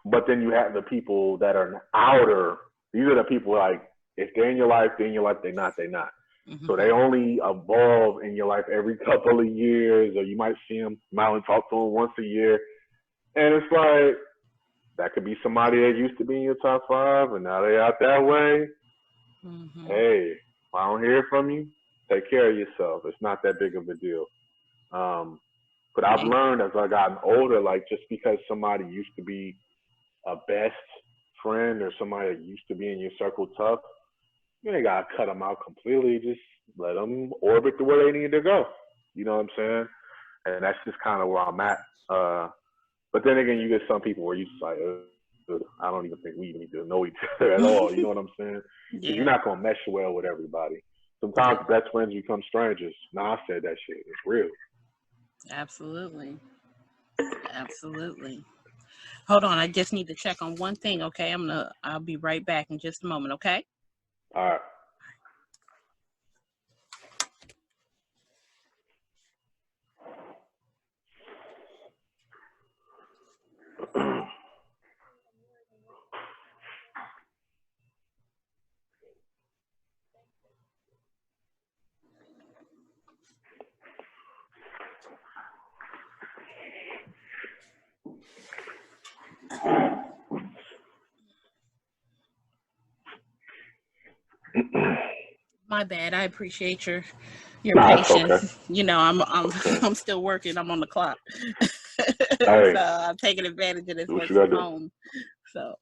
But then you have the people that are outer. These are the people like, if they're in your life, they're in your life. They're not, they're not. Mm-hmm. So they only evolve in your life every couple of years, or you might see them, you might only talk to them once a year. And it's like, that could be somebody that used to be in your top 5, and now they're out that way. Mm-hmm. Hey, if I don't hear from you, take care of yourself. It's not that big of a deal. But I've learned as I've gotten older, like, just because somebody used to be a best friend or somebody that used to be in your circle tough, you ain't got to cut them out completely. Just let them orbit the way they need to go. You know what I'm saying? And that's just kind of where I'm at. But then again, you get some people where you just like, I don't even think we need to know each other at all. You know what I'm saying? Because you're not gonna mesh well with everybody. Sometimes best friends become strangers. Nah, I said that shit. It's real. Absolutely. Absolutely. Hold on, I just need to check on one thing, okay? I'll be right back in just a moment, okay? All right. My bad. I appreciate your Nah, patience. okay. You know, I'm still working. I'm on the clock. Hey, so I'm taking advantage of this work from home. So,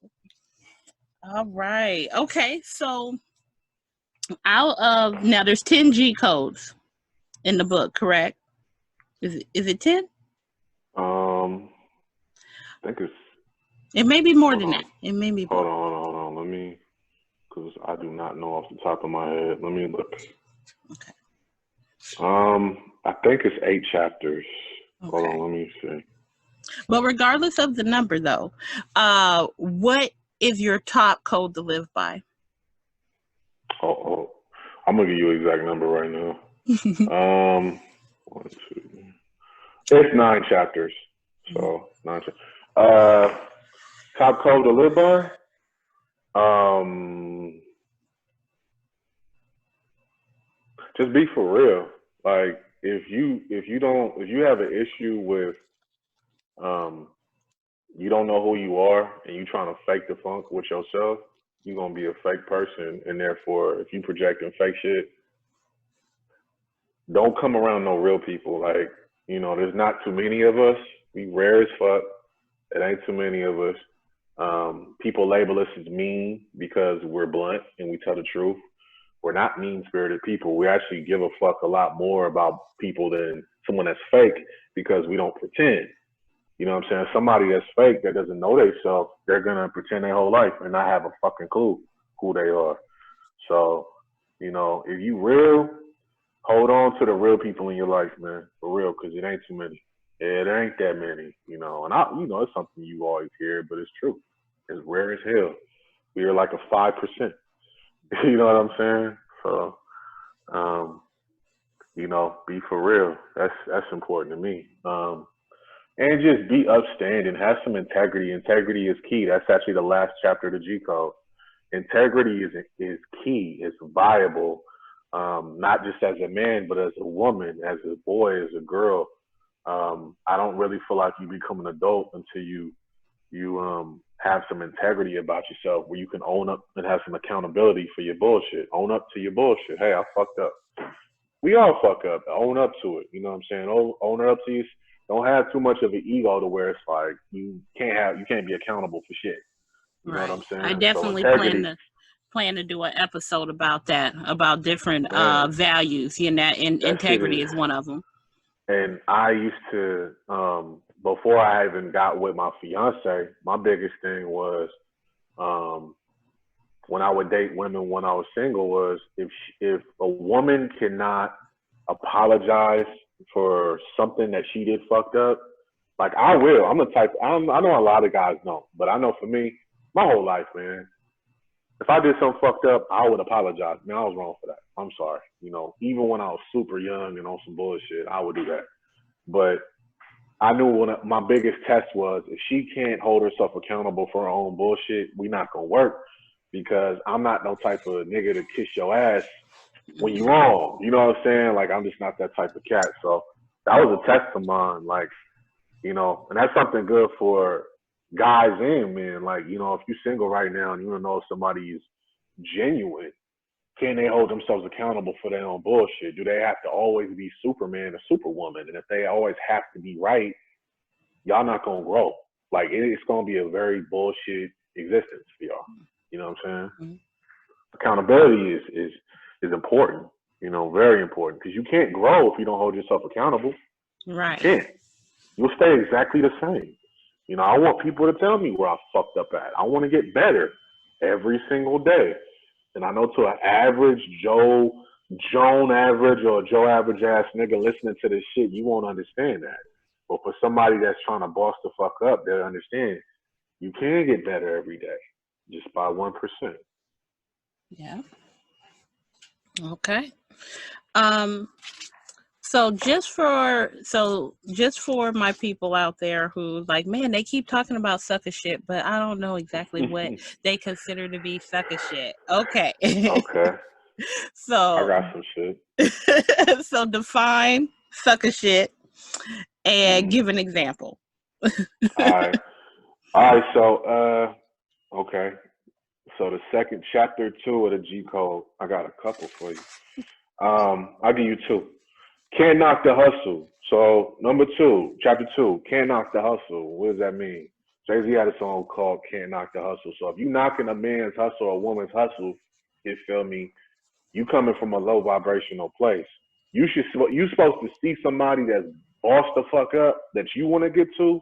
all right. Okay. So out of now, there's 10 G codes in the book, correct? Is it 10? I think it's. It may be more than that. It may be more. Hold on. Let me, because I do not know off the top of my head. Let me look. Okay. I think it's 8 chapters. Okay. Hold on, let me see. But regardless of the number, though, what is your top code to live by? Oh, I'm gonna give you an exact number right now. 1, 2. It's 9 chapters. So 9 chapters. Top code to live by. Just be for real. Like if you have an issue with you don't know who you are and you trying to fake the funk with yourself, you're gonna be a fake person, and therefore if you projecting fake shit, don't come around no real people. Like, you know, there's not too many of us. We rare as fuck. It ain't too many of us. People label us as mean because we're blunt and we tell the truth. We're not mean-spirited people. We actually give a fuck a lot more about people than someone that's fake because we don't pretend. You know what I'm saying? Somebody that's fake that doesn't know themselves, they're gonna pretend their whole life and not have a fucking clue who they are. So, you know, if you real, hold on to the real people in your life, man, for real, because it ain't too many. Yeah, there ain't that many, you know. And it's something you always hear, but it's true. It's rare as hell. We are like a 5%. You know what I'm saying? So, you know, be for real. That's important to me. And just be upstanding. Have some integrity. Integrity is key. That's actually the last chapter of the G Code. Integrity is key. It's viable, not just as a man, but as a woman, as a boy, as a girl. I don't really feel like you become an adult until you have some integrity about yourself, where you can own up and have some accountability for your bullshit. Own up to your bullshit. Hey, I fucked up. We all fuck up. Own up to it. You know what I'm saying? Own up to you. Don't have too much of an ego to where it's like you can't be accountable for shit. You know what I'm saying? I definitely plan to do an episode about that, about different values. You know, and integrity is one of them. And I used to, before I even got with my fiance, my biggest thing was when I would date women when I was single was if a woman cannot apologize for something that she did fucked up, like I will. I'm the type. I know a lot of guys don't, but I know for me, my whole life, man. If I did something fucked up, I would apologize. Man, I was wrong for that. I'm sorry. You know, even when I was super young and on some bullshit, I would do that. But I knew my biggest test was if she can't hold herself accountable for her own bullshit, we not gonna work, because I'm not no type of nigga to kiss your ass when you wrong. You know what I'm saying? Like, I'm just not that type of cat. So that was a test of mine. Like, you know, and that's something good for guys and men. Like, you know, if you're single right now and you don't know if somebody is genuine, can they hold themselves accountable for their own bullshit? Do they have to always be Superman or Superwoman? And if they always have to be right, y'all not gonna grow. Like, it's gonna be a very bullshit existence for y'all. You know what I'm saying? Mm-hmm. Accountability is important. You know, very important because you can't grow if you don't hold yourself accountable. You Right. can't. You'll stay exactly the same. You know, I want people to tell me where I fucked up at. I want to get better every single day. And I know to an average Joan average or Joe average ass nigga listening to this shit, you won't understand that. But for somebody that's trying to boss the fuck up, they'll understand you can get better every day just by 1%. Yeah. Okay. Um, so just for my people out there who like, man, they keep talking about sucker shit, but I don't know exactly what they consider to be sucker shit. Okay. Okay, I So got some shit. so define sucker shit and Mm. give an example. All right, all right. So, okay. So the second chapter 2 of the G code, I got a couple for you. I'll give you two. Can't knock the hustle. So number 2, chapter 2, can't knock the hustle. What does that mean? Jay Z had a song called "Can't Knock the Hustle." So if you knocking a man's hustle or a woman's hustle, you feel me? You coming from a low vibrational place. You supposed to see somebody that's bossed the fuck up that you want to get to,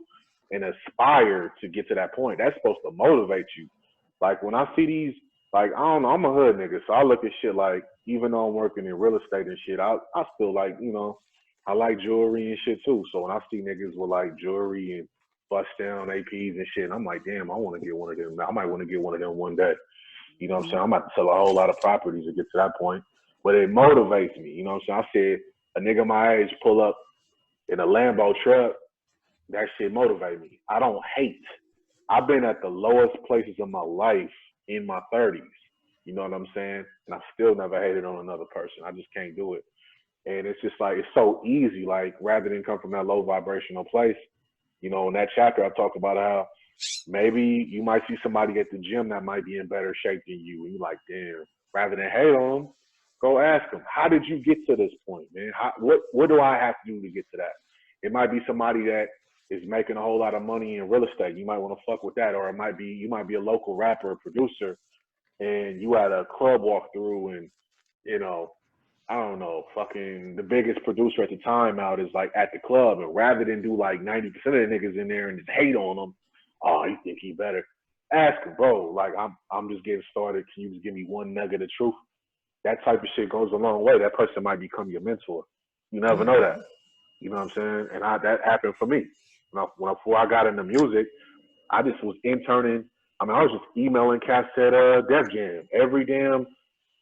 and aspire to get to that point. That's supposed to motivate you. Like when I see these, like I don't know, I'm a hood nigga, so I look at shit like even though I'm working in real estate and shit, I still like I like jewelry and shit too. So when I see niggas with like jewelry and bust down APs and shit, I'm like, damn, I want to get one of them. I might want to get one of them one day. You know what I'm saying? I'm about to sell a whole lot of properties to get to that point. But it motivates me. You know what I'm saying? I said, a nigga my age pull up in a Lambo truck, that shit motivate me. I don't hate. I've been at the lowest places of my life in my 30s. You know what I'm saying? And I still never hated on another person. I just can't do it. And it's just like, it's so easy. Like, rather than come from that low vibrational place, in that chapter, I talk about how maybe you might see somebody at the gym that might be in better shape than you. And you're like, damn, rather than hate on them, go ask them, how did you get to this point, man? What do I have to do to get to that? It might be somebody that is making a whole lot of money in real estate. You might want to fuck with that. Or you might be a local rapper or producer and you had a club walkthrough and, I don't know, fucking the biggest producer at the time out is like at the club. And rather than do like 90% of the niggas in there and just hate on them, oh, you think he better? Ask him, bro. Like I'm just getting started. Can you just give me one nugget of truth? That type of shit goes a long way. That person might become your mentor. You never know that. You know what I'm saying? And that happened for me. Before I got into music, I just was interning. I was just emailing cats at Def Jam every damn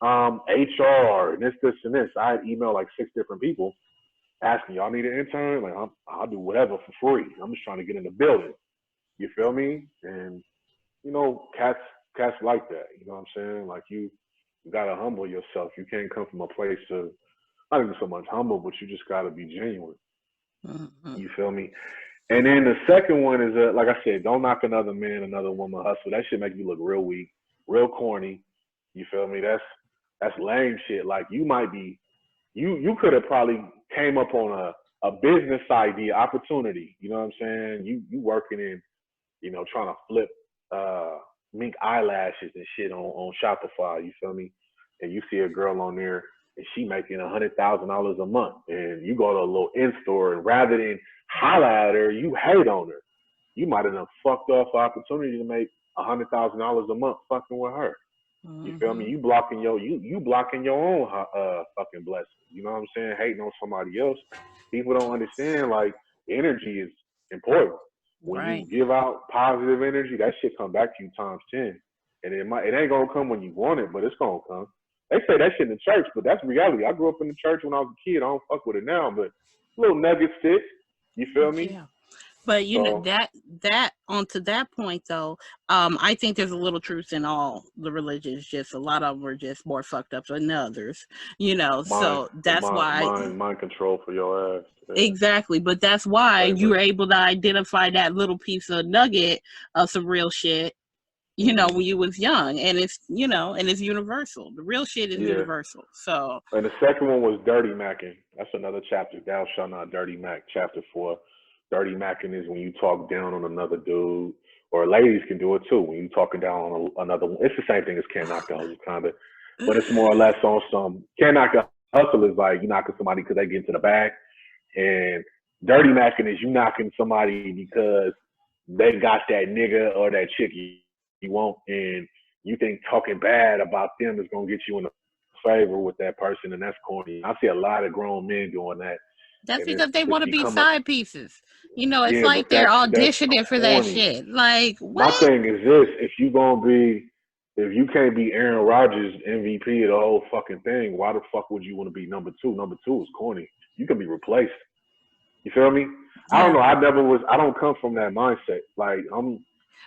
HR and this and this. I had emailed like 6 different people asking, y'all need an intern? Like I'll do whatever for free. I'm just trying to get in the building. You feel me? And cats like that. You know what I'm saying? Like you gotta humble yourself. You can't come from a place of not even so much humble, but you just gotta be genuine. Mm-hmm. You feel me? And then the second one is like I said, don't knock another man, another woman hustle. That shit make you look real weak, real corny. You feel me? That's lame shit. Like you might be, you could have probably came up on a business idea, opportunity. You know what I'm saying? You working in, trying to flip mink eyelashes and shit on Shopify. You feel me? And you see a girl on there and she making $100,000 a month, and you go to a little in store and rather than holla at her, you hate on her. You might have done fucked off an opportunity to make $100,000 a month fucking with her. You feel me? You blocking your own fucking blessing. You know what I'm saying? Hating on somebody else. People don't understand like energy is important. When you give out positive energy, that shit come back to you times 10. And it ain't gonna come when you want it, but it's gonna come. They say that shit in the church, but that's reality. I grew up in the church when I was a kid. I don't fuck with it now, but little nuggets stick. You feel me? Yeah. But that onto that point though, I think there's a little truth in all the religions. Just a lot of them are just more fucked up than others, so that's why mind control for your ass. Yeah. Exactly, but that's why you were able to identify that little piece of nugget of some real shit, when you was young, and it's and it's universal. The real shit is universal. So. And the second one was dirty macking. That's another chapter. Thou shalt not dirty mac. Chapter 4. Dirty macking is when you talk down on another dude, or ladies can do it too. When you talking down on another one, it's the same thing as can't knock the hustle, kind of, but it's more or less on some can't knock the hustle is like you knocking somebody because they get into the bag, and dirty macking is you knocking somebody because they got that nigga or that chick you want, and you think talking bad about them is gonna get you in a favor with that person, and that's corny. I see a lot of grown men doing that. That's And because they it's want to be become side pieces. You know, it's yeah, like but they're that's auditioning for that corny. shit. Like, My what? thing is this: if you can't be Aaron Rodgers MVP of the whole fucking thing, why the fuck would you want to be number two? Number two is corny. You can be replaced. You feel me? I don't Yeah. know. I don't come from that mindset. Like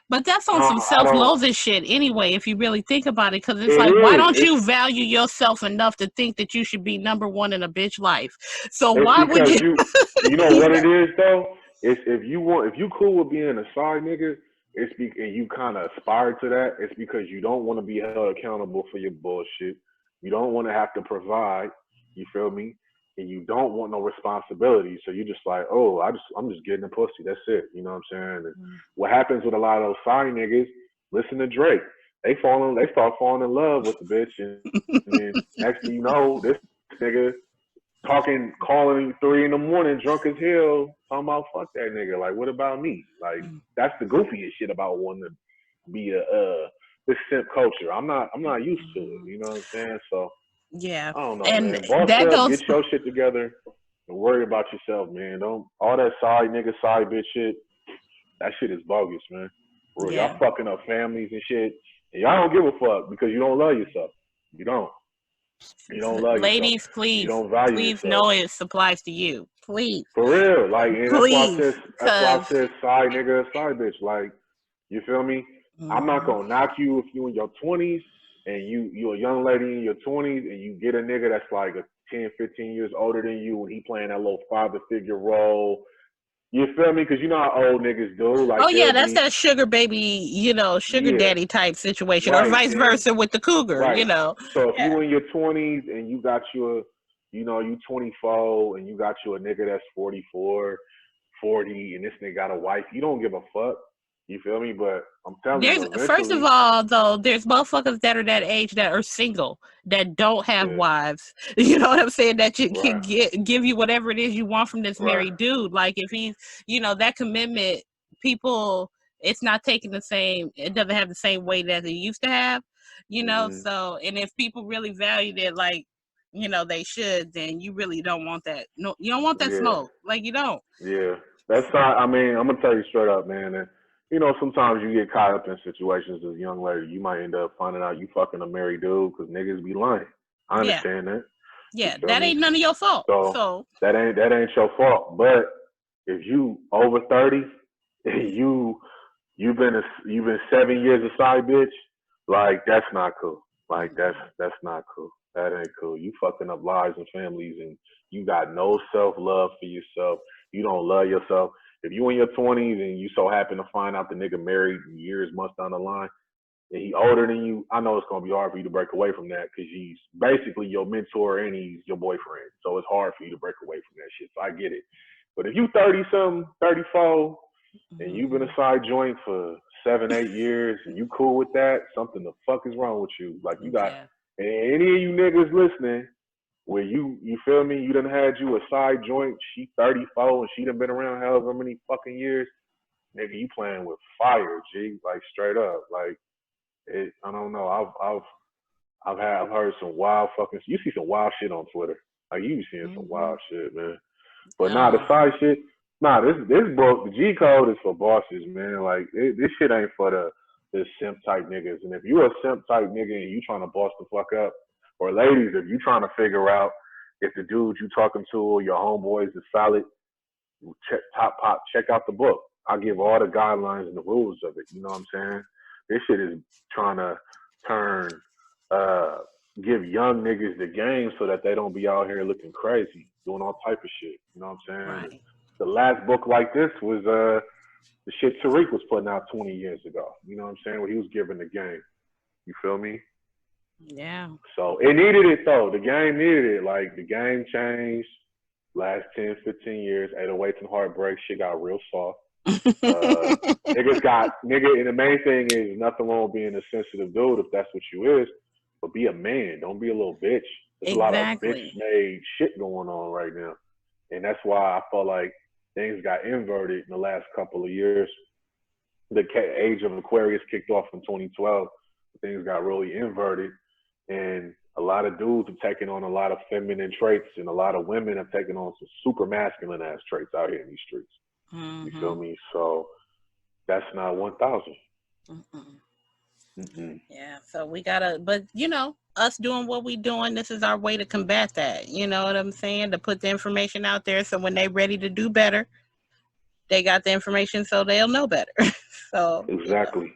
But that's on some I don't. self-loathing shit anyway, if you really think about it. Because It it's like, why is. don't you value yourself enough to think that you should be number one in a bitch life? So It's why would because you? you know You what know? it is though. It's if you cool with being a side nigga, and you kind of aspire to that. It's because you don't want to be held accountable for your bullshit. You don't want to have to provide. You feel me? And you don't want no responsibility. So you're just like, oh, I'm just getting a pussy. That's it. You know what I'm saying? And what happens with a lot of those side niggas? Listen to Drake. They start falling in love with the bitch, and then next thing you know, this nigga calling 3 a.m, drunk as hell, talking about fuck that nigga. Like, what about me? Like, that's the goofiest shit about wanting to be this simp culture. I'm not used to it. You know what I'm saying? So Yeah, I don't know, and man. Boss that up, goes. get your shit together, and worry about yourself, man. Don't all that side nigga, side bitch shit. That shit is bogus, man. Bro, Yeah, y'all fucking up families and shit, and y'all don't give a fuck because you don't love yourself. You don't. You don't love yourself. ladies, You please, don't value please yourself. know it applies to you. Please, For real, like, and please, that's why because I said side nigga, side bitch. Like, you feel me? I'm not gonna knock you if you in your 20s and you a young lady in your 20s and you get a nigga that's like a 10, 15 years older than you and he playing that little father figure role. You feel me? Because you know how old niggas do. oh Like yeah, they'll that's be that sugar baby, sugar yeah, daddy type situation, or right, vice and versa with the cougar. right. So if Yeah, you in your 20s and you got your, you 24 and you got you a nigga that's 44, 40, and this nigga got a wife, you don't give a fuck. You feel me? But I'm telling there's you, first of eventually, all though, there's motherfuckers that are that age that are single that don't have yeah, wives. You know what I'm saying? That you can right, give you whatever it is you want from this right, married dude. Like if he's, that commitment, people, it's not taking the same. It doesn't have the same weight as it used to have. hmm So and if people really valued it like they should, then you really don't want that. No, you don't want that yeah, smoke. Like you don't. yeah. That's not. I mean, I'm gonna tell you straight up, man. And sometimes you get caught up in situations as a young lady. You might end up finding out you fucking a married dude because niggas be lying. I Yeah, understand that. You yeah. feel That me? ain't none of your fault. So So that ain't your fault. But if you over 30 and you've been 7 years a side bitch, like that's not cool. Like that's not cool. That ain't cool. You fucking up lives and families, and you got no self love for yourself. You don't love yourself. If you in your 20s and you so happen to find out the nigga married years, months down the line, and he older than you, I know it's gonna be hard for you to break away from that because he's basically your mentor and he's your boyfriend. So it's hard for you to break away from that shit. So I get it. But if you 30 something, 34, and you've been a side joint for 7, 8 years, and you cool with that, something the fuck is wrong with you. Like you got yeah. and any of you niggas listening, where you feel me, you done had you a side joint, she 34 and she done been around however many fucking years, nigga, you playing with fire, G, like straight up. Like I don't know. I've heard some wild fucking. You see some wild shit on Twitter. Like you be seeing some Mm-hmm. wild shit, man. But the Oh, side shit. This book, the G code is for bosses, man. Like this shit ain't for the simp type niggas. And if you a simp type nigga and you trying to boss the fuck up, or ladies, if you trying to figure out if the dude you talking to or your homeboys is solid, check out the book. I give all the guidelines and the rules of it. You know what I'm saying? This shit is trying to turn, uh, give young niggas the game so that they don't be out here looking crazy, doing all type of shit. You know what I'm saying? And right. the last book like this was the shit Tariq was putting out 20 years ago. You know what I'm saying? Where he was giving the game. You feel me? Yeah. So it needed it though. The game needed it. Like the game changed last 10, 15 years. 808s and Heartbreak, shit got real soft. Uh, and the main thing is nothing wrong with being a sensitive dude if that's what you is, but be a man. Don't be a little bitch. There's a lot of Exactly. bitch-made shit going on right now, and that's why I felt like things got inverted in the last couple of years. The age of Aquarius kicked off in 2012. Things got really inverted, and a lot of dudes have taken on a lot of feminine traits, and a lot of women have taken on some super masculine ass traits out here in these streets. You feel me? So that's not 1,000. Yeah, so we gotta, but us doing what we doing, this is our way to combat that. You know what I'm saying? To put the information out there, so when they ready to do better, they got the information, so they'll know better. So exactly.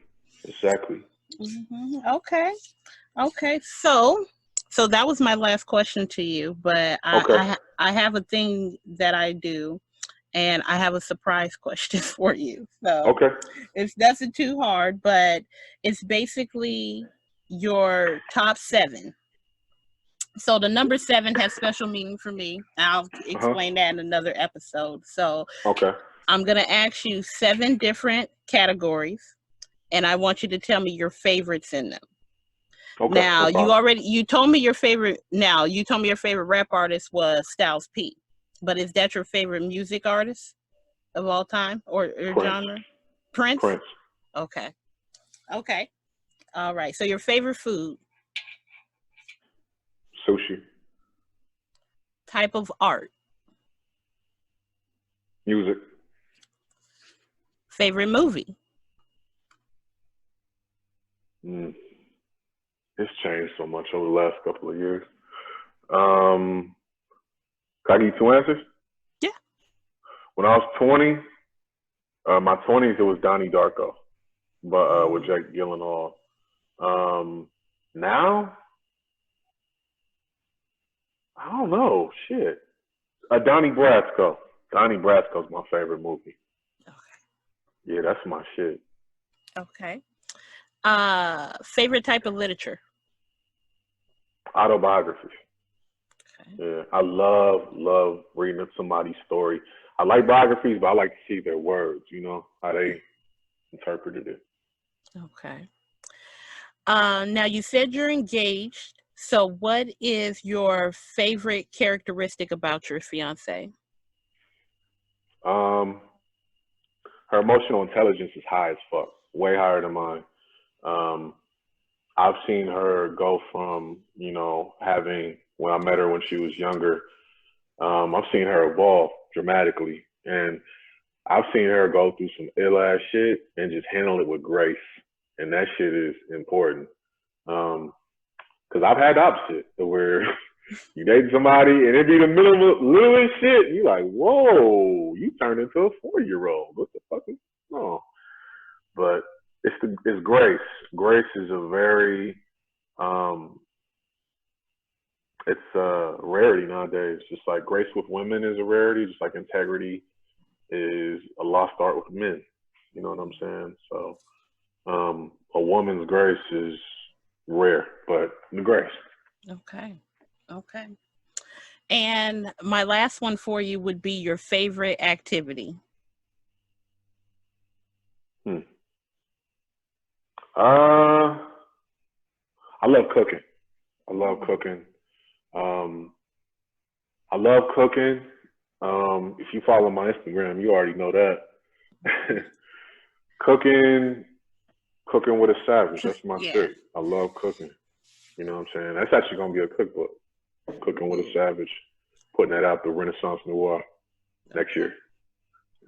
Okay. So that was my last question to you, but Okay. I have a thing that I do, and I have a surprise question for you. So Okay. it's nothing too hard, but it's basically your top 7. So the number 7 has special meaning for me. I'll explain that in another episode. So Okay. I'm going to ask you 7 different categories, and I want you to tell me your favorites in them. Okay. Now, No you told me your favorite rap artist was Styles P. But is that your favorite music artist of all time or genre? Prince? Prince. Okay. All right. So your favorite food? Sushi. Type of art? Music. Favorite movie? It's changed so much over the last couple of years. Can I give you 2 answers? Yeah. When I was 20, my 20s, it was Donnie Darko, but with Jake Gyllenhaal. Now, I don't know. Shit. Donnie Brasco. Donnie Brasco's my favorite movie. Okay. Yeah, that's my shit. Okay. Favorite type of literature? Autobiographies. Okay. Yeah, I love reading somebody's story. I like biographies, but I like to see their words, how they interpreted it. Okay. Now you said you're engaged. So what is your favorite characteristic about your fiance? Her emotional intelligence is high as fuck, way higher than mine. I've seen her go from, having, when I met her when she was younger, I've seen her evolve dramatically. And I've seen her go through some ill ass shit and just handle it with grace. And that shit is important. Cause I've had the opposite where you date somebody and it be the littlest shit. And you're like, whoa, you turned into a 4-year-old. What the fuck is no? But it's grace. Grace is a very, it's a rarity nowadays. Just like grace with women is a rarity, just like integrity is a lost art with men. You know what I'm saying? So, a woman's grace is rare, but the grace. Okay. And my last one for you would be your favorite activity. I love cooking. I love cooking. If you follow my Instagram, you already know that. Cooking with a savage. That's my shit. I love cooking. You know what I'm saying? That's actually going to be a cookbook. Cooking with a Savage. Putting that out, the Renaissance Noir, next year.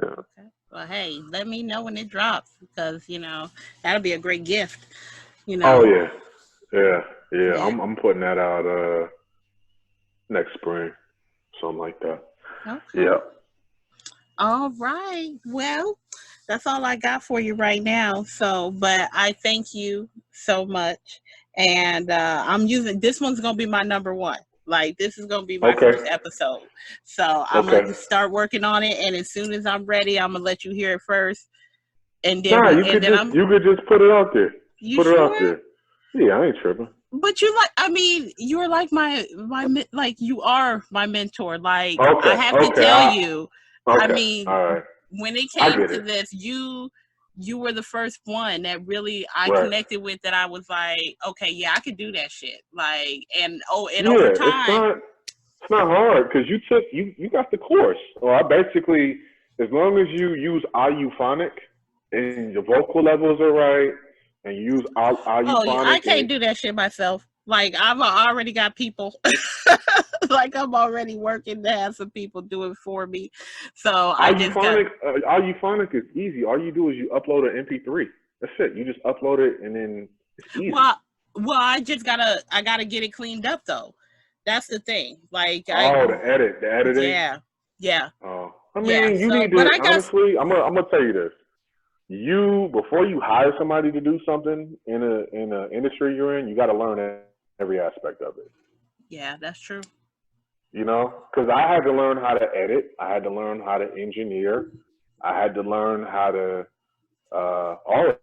Yeah. Okay. Well, hey, let me know when it drops because, that'll be a great gift. Oh, yeah. I'm putting that out next spring. Something like that. Okay. Yeah. All right. Well, that's all I got for you right now. So, but I thank you so much. And I'm using, this one's going to be my number 1. Like, this is going to be my first episode. So I'm going to start working on it. And as soon as I'm ready, I'm going to let you hear it first. And then, you could just put it out there. Put it out there. Yeah, I ain't tripping. But you're like my like you are my mentor. Like, I have to tell you, all right. when it came to this, you you were the first one that really I Right. connected with, that I was like, okay, yeah, I could do that shit. Like, and Yeah, over time, it's not hard because you got the course. Or I basically, as long as you use IUphonic and your vocal levels are right, and you use oh, yeah, I IUphonic can't and do that shit myself. Like, I've already got people. Like, I'm already working to have some people do it for me. So I just got. IUphonic is easy. All you do is you upload an MP3. That's it. You just upload it and then it's easy. Well, I gotta get it cleaned up though. That's the thing. Like, the editing. yeah. Oh, I mean, Yeah. you So, need but to I guess, honestly. I'm gonna tell you this. Before you hire somebody to do something in a industry you're in, you got to learn every aspect of it. yeah, that's true. You know, because I had to learn how to edit. I had to learn how to engineer. I had to learn how to all that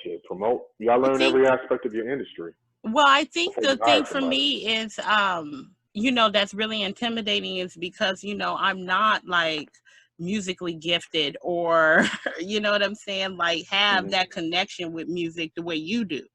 shit promote. You got to learn every aspect of your industry. Well, I think before the you hire thing for somebody. me is, that's really intimidating is because, I'm not like musically gifted or, you know what I'm saying? Like, have Mhm. that connection with music the way you do,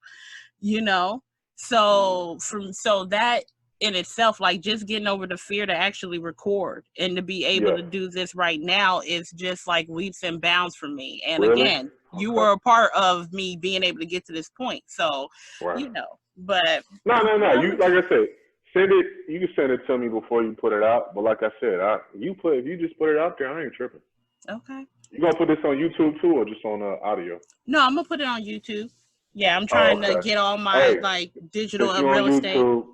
Mhm. So that in itself, like, just getting over the fear to actually record and to be able Yeah. to do this right now is just like leaps and bounds for me. And Really? again, you Okay. were a part of me being able to get to this point. So, Right. but No. You like I said, send it. You can send it to me before you put it out. But like I said, if you just put it out there, I ain't tripping. okay. You gonna put this on YouTube too, or just on audio? No, I'm gonna put it on YouTube. Yeah, I'm trying to get all my like digital Since you're real on estate. YouTube,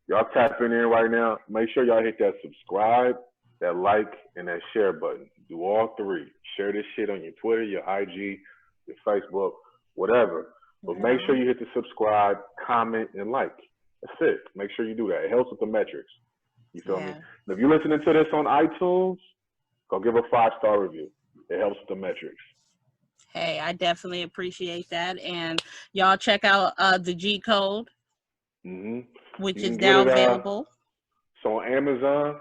y'all tapping in right now. Make sure y'all hit that subscribe, that like, and that share button. Do all three. Share this shit on your Twitter, your IG, your Facebook, whatever. But make sure you hit the subscribe, comment, and like. That's it. Make sure you do that. It helps with the metrics. You feel me? And if you're listening to this on iTunes, go give a 5-star review. It helps with the metrics. Hey, I definitely appreciate that. And y'all check out the G Code, which is now available. So on Amazon,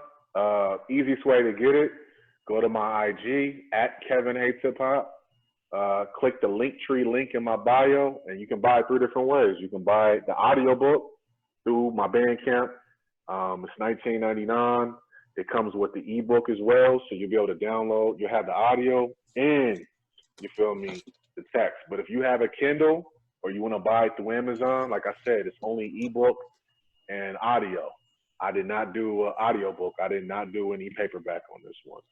easiest way to get it, go to my IG at Kevin Hates Hip Hop. Click the Linktree link in my bio, and you can buy it 3 different ways. You can buy the audiobook through my Bandcamp. It's $19.99. It comes with the ebook as well, so you'll be able to download. You'll have the audio and, you feel me, the text. But if you have a Kindle or you want to buy it through Amazon, like I said, it's only ebook and audio. I did not do an audiobook. I did not do any paperback on this one.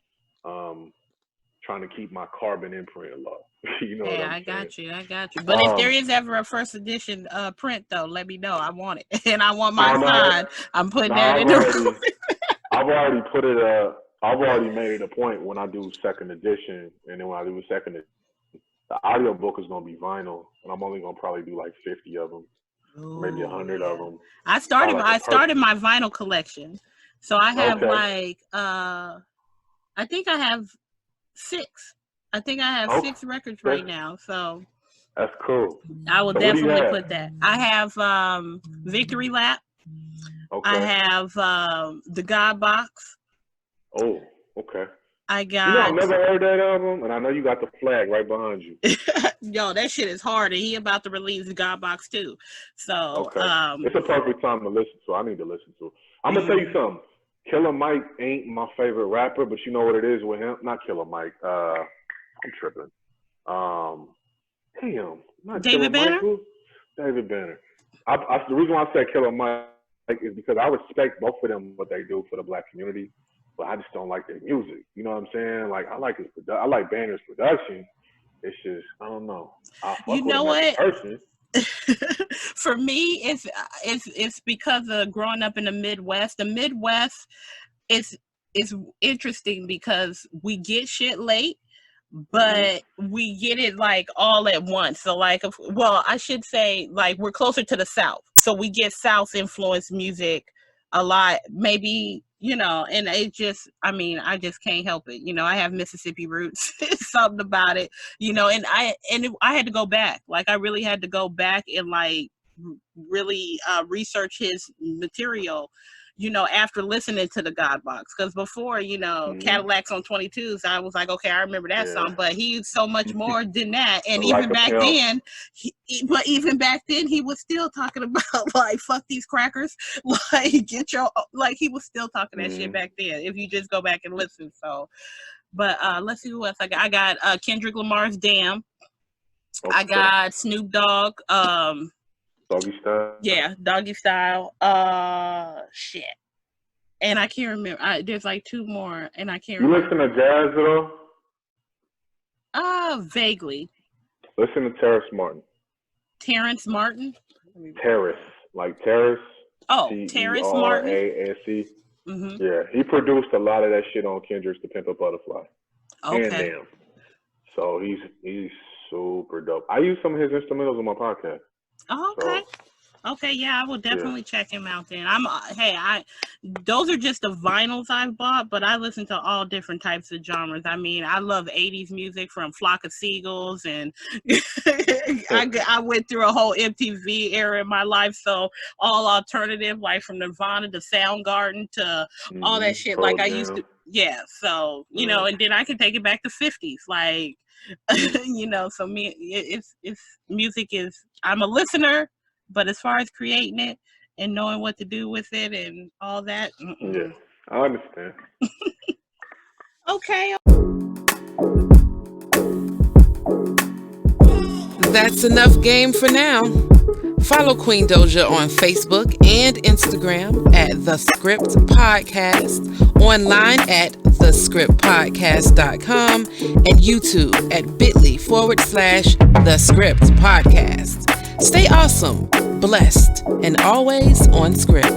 Trying to keep my carbon imprint low. You know what I'm saying? I got you. But if there is ever a first edition print, though, let me know. I want it, and I want my sign. I'm putting that in there. I've already put it. I've already made it a point when I do second edition, and then when I do a second edition, the audiobook is gonna be vinyl, and I'm only gonna probably do like 50 of them, maybe 100 of them. I started my vinyl collection, so I have I think I have 6. I think I have 6 records right now. So that's cool. I will definitely put that. I have Victory Lap. Okay. I have the God Box. Oh, okay. I got. You know, I've never heard that album, and I know you got the flag right behind you. Yo, that shit is hard, and he about to release the God Box too. So it's a perfect time to listen to. I need to listen to. I'm gonna tell you something. Killer Mike ain't my favorite rapper, but you know what it is with him? Not Killer Mike. I'm tripping. Not David Banner? David Banner. The reason why I said Killer Mike is because I respect both of them, what they do for the black community, but I just don't like their music. You know what I'm saying? Like, I like Banner's production. It's just, I don't know. You know what? For me, it's because of growing up in the Midwest. The Midwest is interesting because we get shit late, but we get it like all at once. So like, I should say like we're closer to the South, so we get South influenced music a lot. Maybe, and it just, I just can't help it. I have Mississippi roots. It's something about it, and I had to go back. Like, I really had to go back and like really research his material, after listening to the God Box. Because before, Cadillacs on 22s, I was like, okay, I remember that song. But he's so much more than that. And Like even a back pimp. then, he was still talking about like, fuck these crackers. Like, he was still talking that shit back then. If you just go back and listen. So, but let's see who else I got. I got Kendrick Lamar's Damn. Okay. I got Snoop Dogg. Doggy Style. Yeah, Doggy Style. Shit. And I can't remember. There's like two more, and I can't remember. You listen to jazz at all? Vaguely. Listen to Terrace Martin. Terrence Martin? Terrace. Like Terrace. Oh, Terrace Martin. Terrace. Mm-hmm. Yeah, he produced a lot of that shit on Kendrick's The Pimp a Butterfly. Okay. And Damn. So he's super dope. I use some of his instrumentals on my podcast. Oh, okay. Okay, yeah, I will definitely check him out then. Those are just the vinyls I've bought, but I listen to all different types of genres. I mean, I love 80s music from Flock of Seagulls, and I went through a whole MTV era in my life, so all alternative, like from Nirvana to Soundgarden to all that shit. Like I used to, so, and then I can take it back to 50s, like, so it's music is, I'm a listener. But as far as creating it and knowing what to do with it and all that. Yeah, I understand. Okay. That's enough game for now. Follow Queen Doja on Facebook and Instagram at The Script Podcast, online at thescriptpodcast.com, and YouTube at bit.ly/The Script Podcast. Stay awesome, blessed, and always on script.